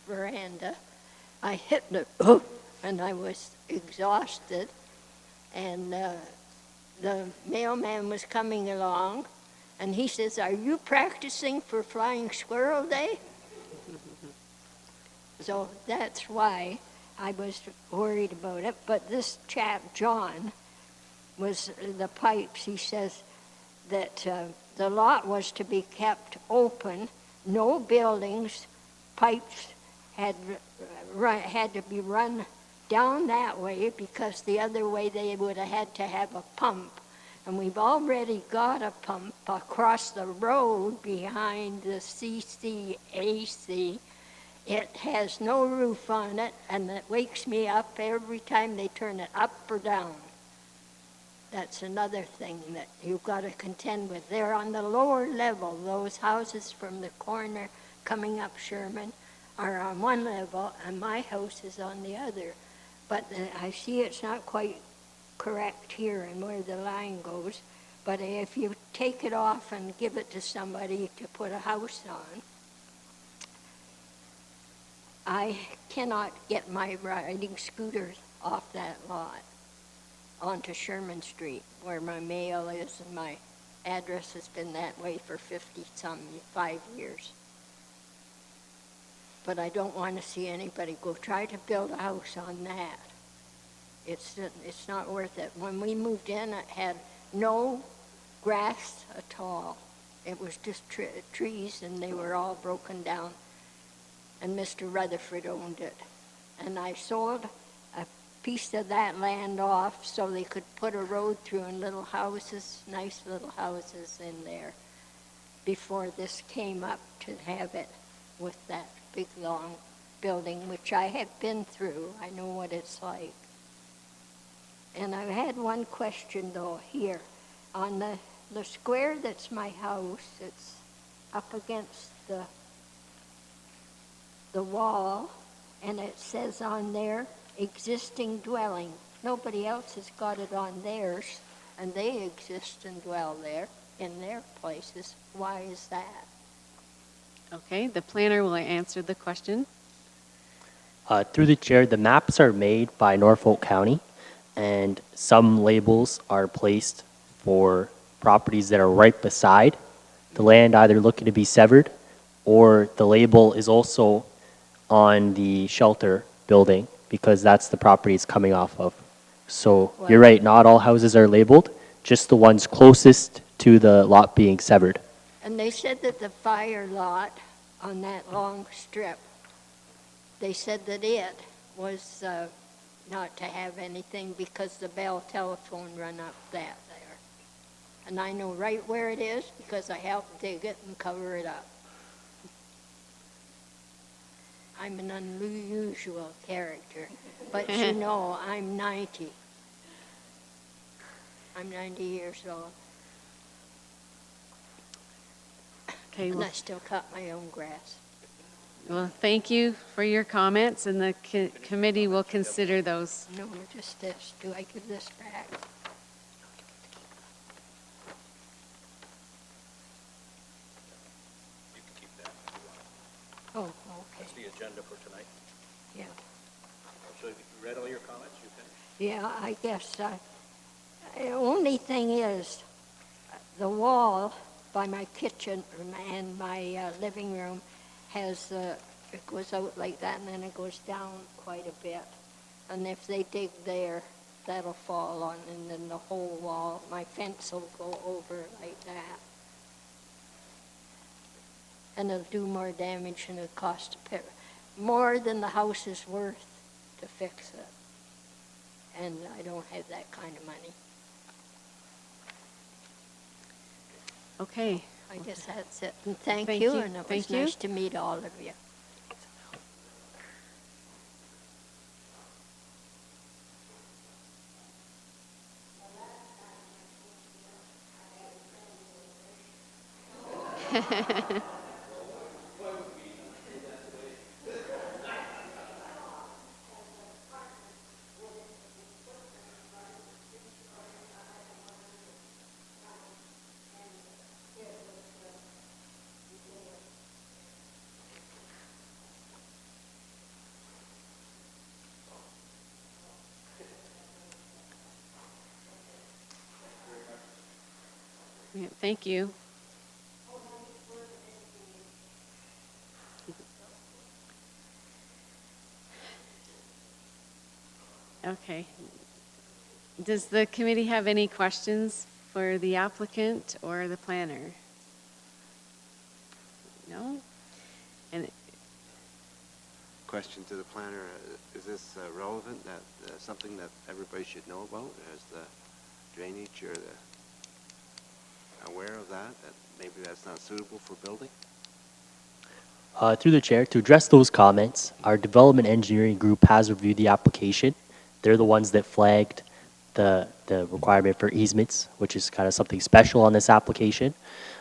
Speaker 6: veranda. I hit it, and I was exhausted, and the mailman was coming along, and he says, "Are you practicing for Flying Squirrel Day?" So that's why I was worried about it. But this chap, John, was the pipes. He says that the lot was to be kept open, no buildings, pipes had to be run down that way, because the other way they would have had to have a pump. And we've already got a pump across the road behind the CCAC. It has no roof on it, and it wakes me up every time they turn it up or down. That's another thing that you've got to contend with. They're on the lower level. Those houses from the corner coming up Sherman are on one level, and my house is on the other. But I see it's not quite correct here and where the line goes. But if you take it off and give it to somebody to put a house on, I cannot get my riding scooters off that lot onto Sherman Street, where my mail is, and my address has been that way for 5 years. But I don't want to see anybody go try to build a house on that. It's not worth it. When we moved in, it had no grass at all. It was just trees, and they were all broken down. And Mr. Rutherford owned it. And I sold a piece of that land off so they could put a road through and little houses, nice little houses in there, before this came up to have it with that big long building, which I have been through. I know what it's like. And I had one question though here. On the square that's my house, it's up against the wall, and it says on there, existing dwelling. Nobody else has got it on theirs, and they exist and dwell there in their places. Why is that?
Speaker 1: Okay, the planner will answer the question.
Speaker 4: Through the chair, the maps are made by Norfolk County, and some labels are placed for properties that are right beside the land either looking to be severed, or the label is also on the shelter building, because that's the property it's coming off of. So you're right, not all houses are labeled, just the ones closest to the lot being severed.
Speaker 6: And they said that the fire lot on that long strip, they said that it was not to have anything because the Bell telephone run up that there. And I know right where it is because I helped dig it and cover it up. I'm an unusual character, but you know, I'm 90. I'm 90 years old.
Speaker 1: Okay,
Speaker 6: And
Speaker 1: well,
Speaker 6: I still cut my own grass.
Speaker 1: well, thank you for your comments, and the committee will consider those.
Speaker 6: No, just this. Do I give this back?
Speaker 3: You can keep that.
Speaker 6: Oh, okay.
Speaker 3: That's the agenda for tonight.
Speaker 6: Yeah.
Speaker 3: So have you read all your comments? You finished?
Speaker 6: Yeah, I guess. The only thing is, the wall by my kitchen and my living room has, it goes out like that and then it goes down quite a bit. And if they dig there, that'll fall on, and then the whole wall, my fence will go over like that. And it'll do more damage than it costs to fix, more than the house is worth to fix it. And I don't have that kind of money.
Speaker 1: Okay.
Speaker 6: I guess that's it. And thank
Speaker 1: Thank
Speaker 6: you,
Speaker 1: you.
Speaker 6: and it
Speaker 1: Thank
Speaker 6: was
Speaker 1: you.
Speaker 6: nice to meet all of you.
Speaker 1: Yeah, thank you. Okay. Does the committee have any questions for the applicant or the planner? No? And
Speaker 11: Question to the planner, is this relevant, that something that everybody should know about? Is the drainage or the, aware of that maybe that's not suitable for building?
Speaker 4: Through the chair, to address those comments, our development engineering group has reviewed the application. They're the ones that flagged the requirement for easements, which is kind of something special on this application.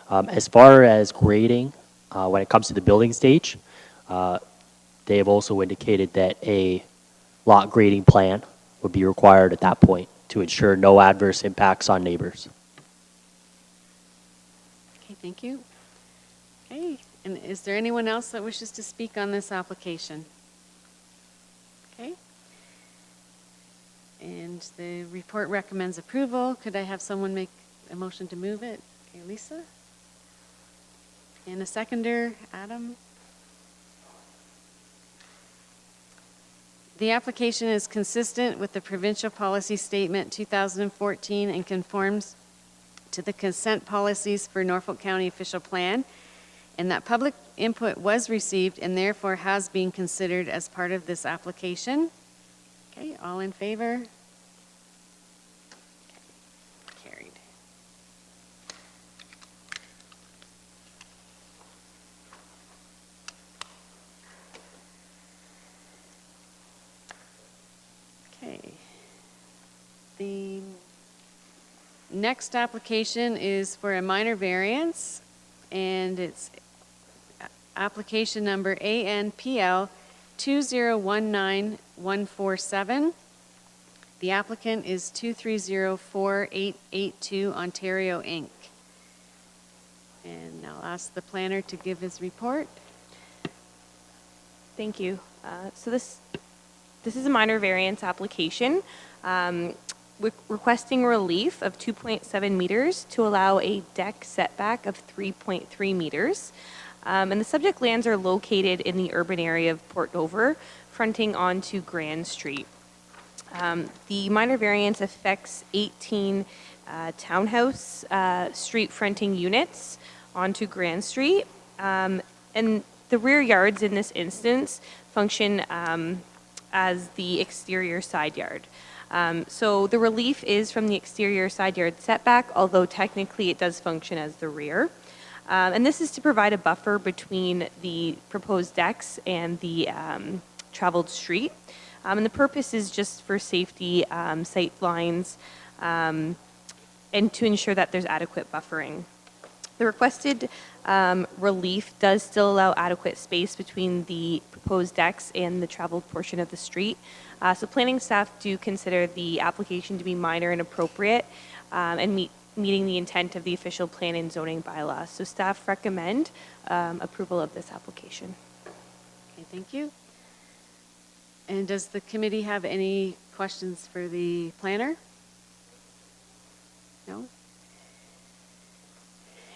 Speaker 4: As far as grading, when it comes to the building stage, they have also indicated that a lot grading plan would be required at that point to ensure no adverse impacts on neighbors.
Speaker 1: okay, thank you. Okay, and is there anyone else that wishes to speak on this application? Okay. And the report recommends approval. Could I have someone make a motion to move it? Okay, Lisa? And a seconder, Adam? The application is consistent with the Provincial Policy Statement 2014 and conforms to the consent policies for Norfolk County Official Plan, and that public input was received and therefore has been considered as part of this application. Okay, all in favor? Okay, carried. Okay. The next application is for a minor variance, and it's application number ANPL 2019147. The applicant is 2304882 Ontario, Inc. And I'll ask the planner to give his report.
Speaker 9: Thank you. So this is a minor variance application. requesting relief of 2.7 meters to allow a deck setback of 3.3 meters. And the subject lands are located in the urban area of Port Dover, fronting onto Grand Street. The minor variance affects 18 townhouse street fronting units onto Grand Street. And the rear yards in this instance function as the exterior side yard. So the relief is from the exterior side yard setback, although technically it does function as the rear. And this is to provide a buffer between the proposed decks and the traveled street. And the purpose is just for safety, sight lines, and to ensure that there's adequate buffering. The requested relief does still allow adequate space between the proposed decks and the traveled portion of the street. So planning staff do consider the application to be minor and appropriate and meeting the intent of the official plan and zoning bylaw. So staff recommend approval of this application.
Speaker 1: Okay, thank you. And does the committee have any questions for the planner? No?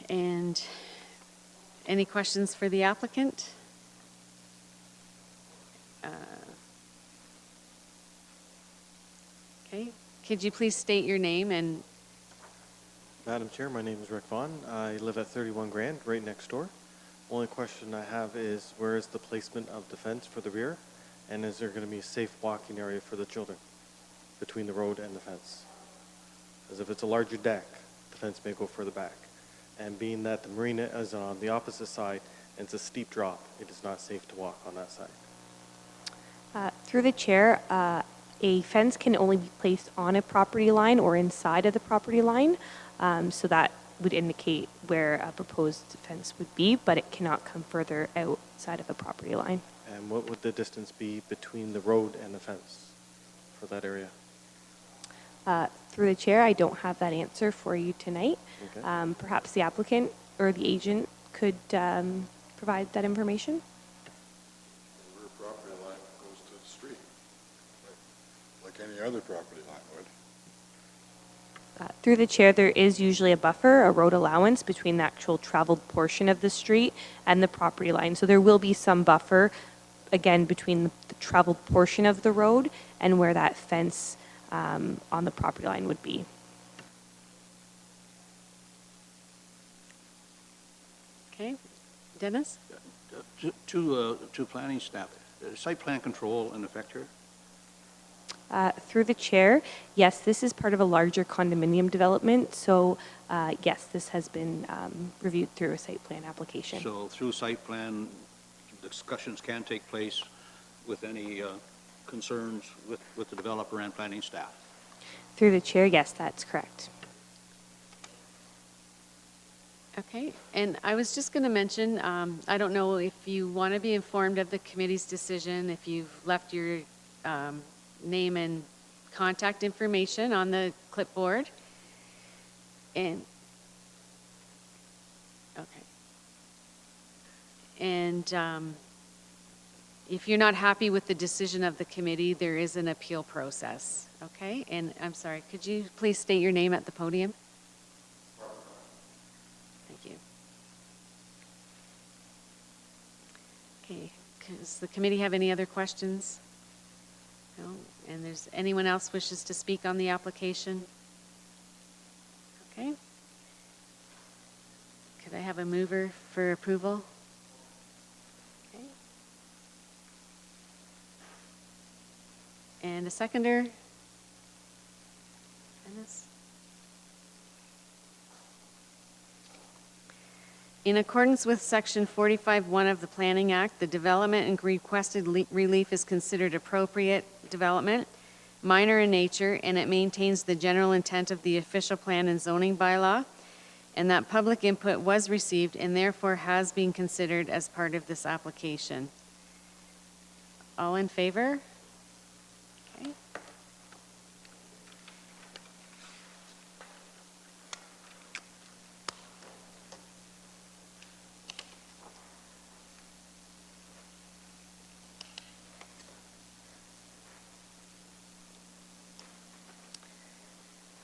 Speaker 1: And any questions for the applicant? Okay, could you please state your name and...
Speaker 8: Madam Chair, my name is Rick Vaughn. I live at 31 Grand, right next door. Only question I have is where is the placement of the fence for the rear? And is there going to be a safe walking area for the children between the road and the fence? Because if it's a larger deck, the fence may go further back. And being that the marina is on the opposite side and it's a steep drop, it is not safe to walk on that side.
Speaker 9: Through the chair, a fence can only be placed on a property line or inside of the property line. So that would indicate where a proposed fence would be, but it cannot come further outside of a property line.
Speaker 8: And what would the distance be between the road and the fence for that area?
Speaker 9: Through the chair, I don't have that answer for you tonight.
Speaker 8: Okay.
Speaker 9: Perhaps the applicant or the agent could provide that information.
Speaker 13: The rear property line goes to the street, like any other property line would.
Speaker 9: Through the chair, there is usually a buffer, a road allowance between the actual traveled portion of the street and the property line. So there will be some buffer, again, between the traveled portion of the road and where that fence on the property line would be.
Speaker 1: Okay, Dennis?
Speaker 3: To planning staff, site plan control in effect here?
Speaker 9: Through the chair, yes, this is part of a larger condominium development. So yes, this has been reviewed through a site plan application.
Speaker 3: So through site plan, discussions can take place with any concerns with the developer and planning staff?
Speaker 9: Through the chair, yes, that's correct.
Speaker 1: Okay, and I was just going to mention, I don't know if you want to be informed of the committee's decision, if you've left your name and contact information on the clipboard. And, okay. And if you're not happy with the decision of the committee, there is an appeal process, okay? And I'm sorry, could you please state your name at the podium? Thank you. Okay, does the committee have any other questions? No? And there's anyone else wishes to speak on the application? Okay. Could I have a mover for approval? Okay. And a seconder? Dennis? In accordance with Section 45(1) of the Planning Act, the development and requested relief is considered appropriate development, minor in nature, and it maintains the general intent of the official plan and zoning bylaw, and that public input was received and therefore has been considered as part of this application. All in favor? Okay.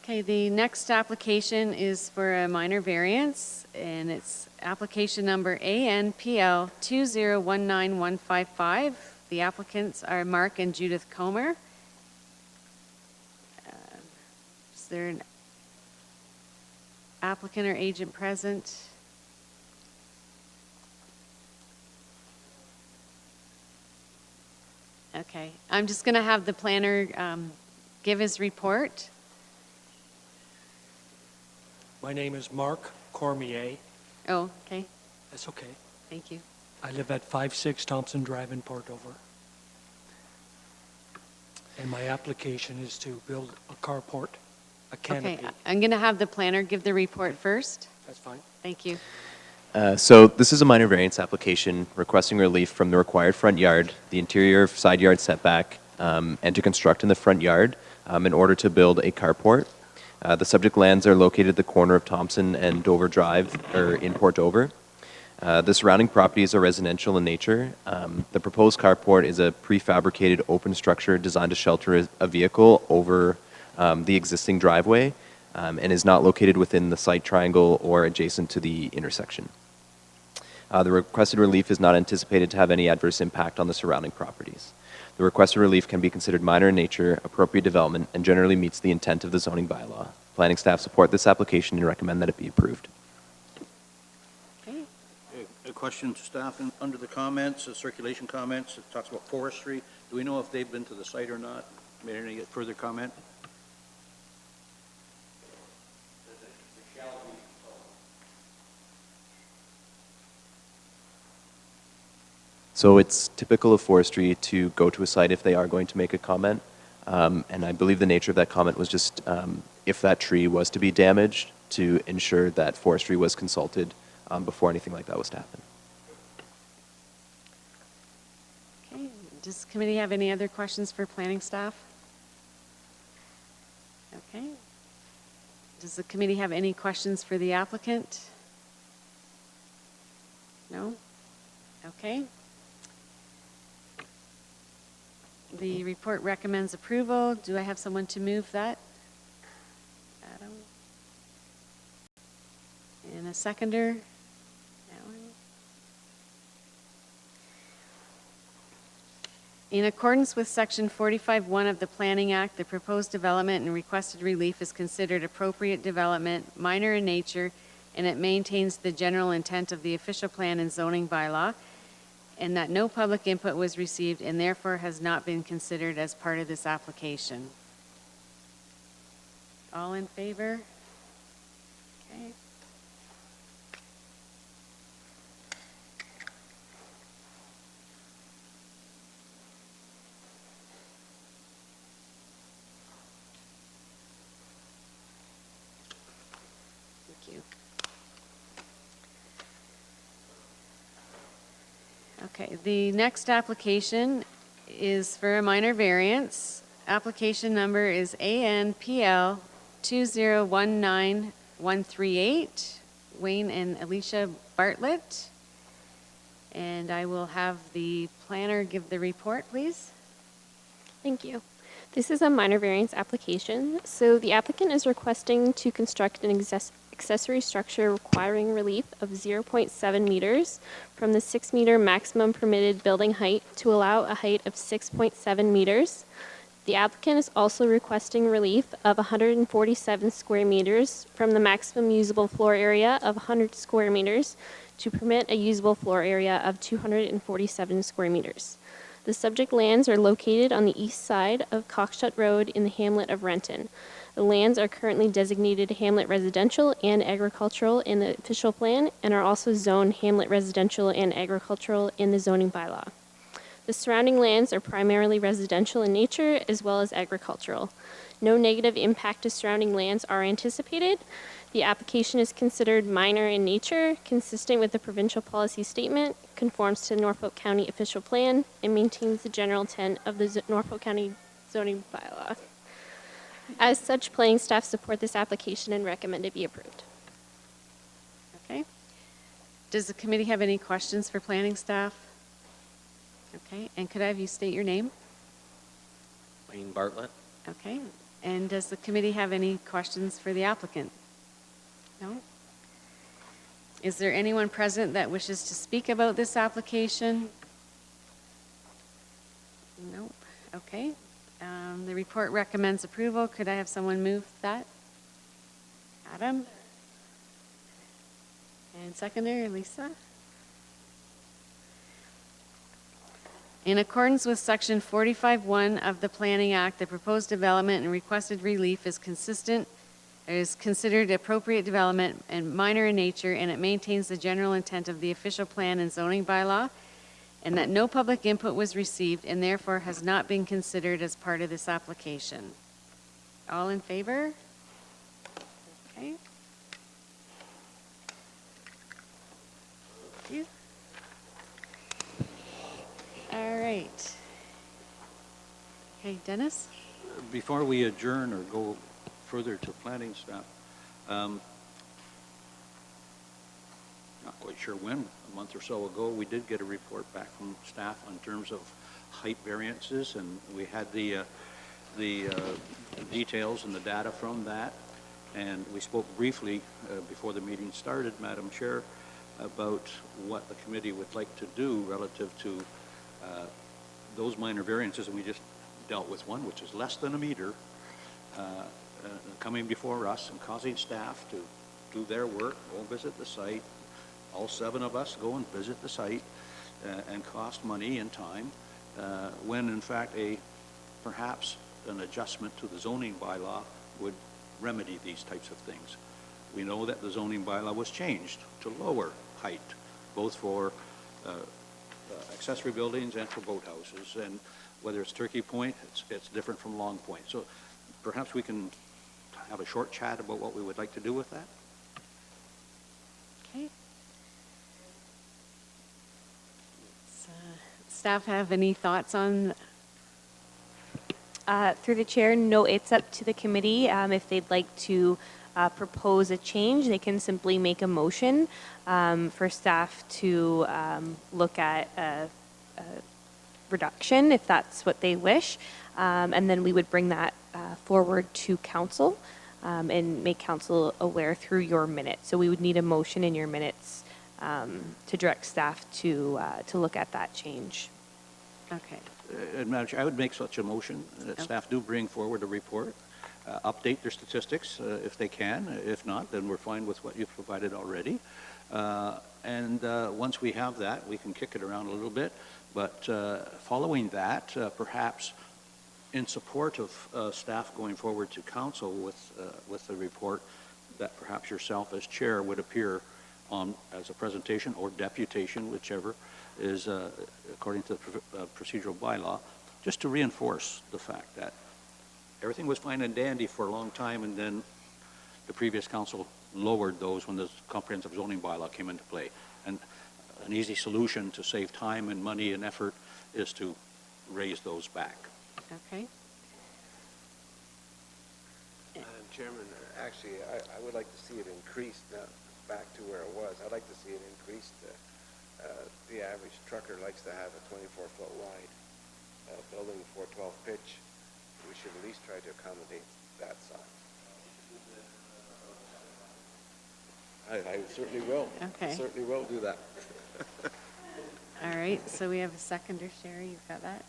Speaker 1: Okay, the next application is for a minor variance, and it's application number ANPL 2019155. The applicants are Mark and Judith Comer. Is there an applicant or agent present? Okay, I'm just going to have the planner give his report.
Speaker 5: My name is Mark Cormier.
Speaker 1: Oh, okay,
Speaker 5: That's okay.
Speaker 1: thank you.
Speaker 5: I live at 56 Thompson Drive in Port Dover. And my application is to build a carport, a canopy.
Speaker 1: Okay, I'm going to have the planner give the report first.
Speaker 5: That's fine.
Speaker 1: Thank you.
Speaker 14: So this is a minor variance application requesting relief from the required front yard, the interior side yard setback, and to construct in the front yard in order to build a carport. The subject lands are located at the corner of Thompson and Dover Drive, or in Port Dover. The surrounding properties are residential in nature. The proposed carport is a prefabricated open structure designed to shelter a vehicle over the existing driveway and is not located within the site triangle or adjacent to the intersection. The requested relief is not anticipated to have any adverse impact on the surrounding properties. The requested relief can be considered minor in nature, appropriate development, and generally meets the intent of the zoning bylaw. Planning staff support this application and recommend that it be approved.
Speaker 1: Okay.
Speaker 3: A question to staff, under the comments, circulation comments, it talks about forestry. Do we know if they've been to the site or not? Made any further comment?
Speaker 14: So it's typical of forestry to go to a site if they are going to make a comment. And I believe the nature of that comment was just if that tree was to be damaged, to ensure that forestry was consulted before anything like that was to happen.
Speaker 1: Okay, does the committee have any other questions for planning staff? Okay. Does the committee have any questions for the applicant? No? Okay. The report recommends approval. Do I have someone to move that? Adam? And a seconder? Alan? In accordance with Section 45(1) of the Planning Act, the proposed development and requested relief is considered appropriate development, minor in nature, and it maintains the general intent of the official plan and zoning bylaw, and that no public input was received and therefore has not been considered as part of this application. All in favor? Okay. Thank you. Okay, the next application is for a minor variance. Application number is ANPL 2019138, Wayne and Alicia Bartlett. And I will have the planner give the report, please.
Speaker 23: Thank you. This is a minor variance application. So the applicant is requesting to construct an accessory structure requiring relief of 0.7 meters from the 6 meter maximum permitted building height to allow a height of 6.7 meters. The applicant is also requesting relief of 147 square meters from the maximum usable floor area of 100 square meters to permit a usable floor area of 247 square meters. The subject lands are located on the east side of Cockshut Road in the hamlet of Renton. The lands are currently designated hamlet residential and agricultural in the official plan and are also zoned hamlet residential and agricultural in the zoning bylaw. The surrounding lands are primarily residential in nature as well as agricultural. No negative impact to surrounding lands are anticipated. The application is considered minor in nature, consistent with the provincial policy statement, conforms to the Norfolk County official plan, and maintains the general intent of the Norfolk County zoning bylaw. As such, planning staff support this application and recommend it be approved.
Speaker 1: Okay. Does the committee have any questions for planning staff? Okay, and could I have you state your name?
Speaker 24: Wayne Bartlett.
Speaker 1: Okay. And does the committee have any questions for the applicant? No? Is there anyone present that wishes to speak about this application? Nope. Okay. The report recommends approval. Could I have someone move that? Adam? And seconder, Lisa? In accordance with Section 45(1) of the Planning Act, the proposed development and requested relief is considered appropriate development and minor in nature, and it maintains the general intent of the official plan and zoning bylaw, and that no public input was received and therefore has not been considered as part of this application. All in favor? Okay. Thank you. All right. Okay, Dennis?
Speaker 3: Before we adjourn or go further to planning staff, not quite sure when, a month or so ago, we did get a report back from staff on terms of height variances, and we had the details and the data from that. And we spoke briefly before the meeting started, Madam Chair, about what the committee would like to do relative to those minor variances, and we just dealt with one, which is less than a meter, coming before us and causing staff to do their work, go visit the site. All 7 of us go and visit the site and cost money and time, when in fact perhaps an adjustment to the zoning bylaw would remedy these types of things. We know that the zoning bylaw was changed to lower height, both for accessory buildings and for boathouses, and whether it's Turkey Point, it's different from Long Point. So perhaps we can have a short chat about what we would like to do with that.
Speaker 1: Okay. Staff have any thoughts on?
Speaker 9: Through the chair, no, it's up to the committee. If they'd like to propose a change, they can simply make a motion for staff to look at a reduction if that's what they wish. And then we would bring that forward to council and make council aware through your minutes. So we would need a motion in your minutes to direct staff to look at that change.
Speaker 1: Okay.
Speaker 3: Madam Chair, I would make such a motion that staff do bring forward a report, update their statistics if they can. If not, then we're fine with what you've provided already. And once we have that, we can kick it around a little bit. But following that, perhaps in support of staff going forward to council with the report, that perhaps yourself as chair would appear on as a presentation or deputation, whichever is according to the procedural bylaw, just to reinforce the fact that everything was fine and dandy for a long time, and then the previous council lowered those when the comprehensive zoning bylaw came into play. And an easy solution to save time and money and effort is to raise those back.
Speaker 1: Okay.
Speaker 11: Madam Chairman, actually, I would like to see it increased now, back to where it was. I'd like to see it increased. The average trucker likes to have a 24-foot wide building, 412 pitch. We should at least try to accommodate that size. I certainly will.
Speaker 1: Okay.
Speaker 11: I certainly will do that.
Speaker 1: All right, so we have a seconder, Sherry, you've got that?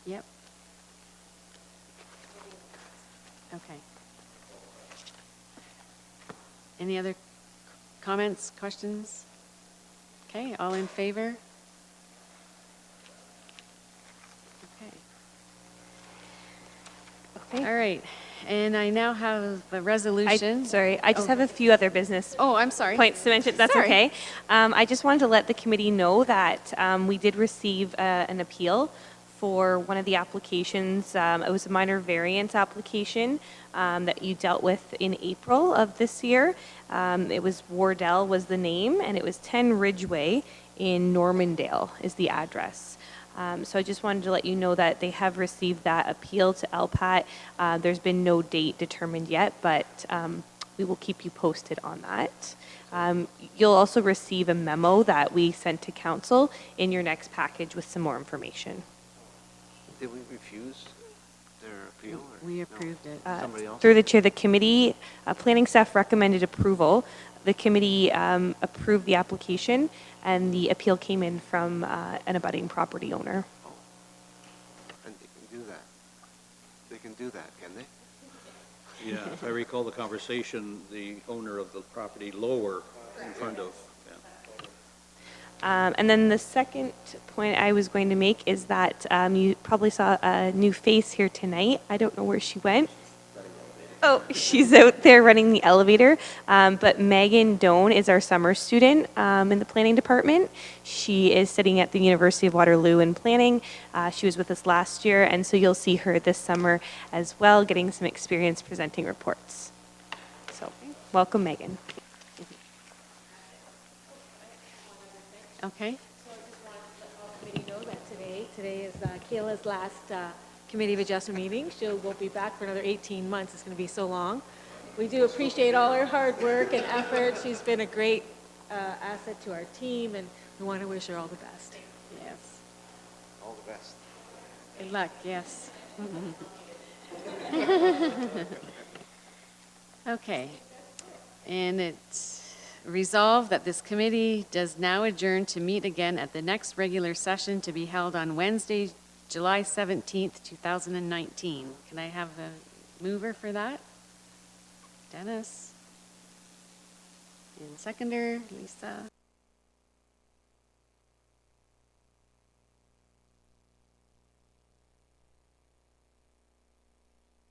Speaker 1: Yep. Okay. Any other comments, questions? Okay, all in favor? Okay. All right, and I now have a resolution.
Speaker 9: I just have a few other business
Speaker 1: I'm sorry.
Speaker 9: points to mention. That's
Speaker 1: Sorry.
Speaker 9: okay. I just wanted to let the committee know that we did receive an appeal for one of the applications. It was a minor variance application that you dealt with in April of this year. It was Wardell was the name, and it was 10 Ridgeway in Normandale is the address. So I just wanted to let you know that they have received that appeal to LPAT. There's been no date determined yet, but we will keep you posted on that. You'll also receive a memo that we sent to council in your next package with some more information.
Speaker 11: Did we refuse their appeal? Or
Speaker 1: We
Speaker 11: no?
Speaker 1: approved it.
Speaker 11: Somebody else?
Speaker 9: Through the chair, the committee, planning staff recommended approval. The committee approved the application, and the appeal came in from an abutting property owner.
Speaker 11: And they can do that. They can do that, can they?
Speaker 3: Yeah, if I recall the conversation, the owner of the property lower in front of,
Speaker 9: And then the second point I was going to make is that you probably saw a new face here tonight. I don't know where she went. Oh, she's out there running the elevator. But Megan Doan is our summer student in the planning department. She is studying at the University of Waterloo in planning. She was with us last year, and so you'll see her this summer as well, getting some experience presenting reports. So, welcome, Megan.
Speaker 1: Okay.
Speaker 16: So I just wanted to let all committee know that today is Kayla's last Committee of Adjustment meeting. She won't be back for another 18 months. It's going to be so long. We do appreciate all her hard work and effort. She's been a great asset to our team, and we want to wish her all the best.
Speaker 1: Yes.
Speaker 11: All the best.
Speaker 1: Good luck, yes. Okay. And it's resolved that this committee does now adjourn to meet again at the next regular session to be held on Wednesday, July 17th, 2019. Can I have a mover for that? Dennis? And seconder, Lisa?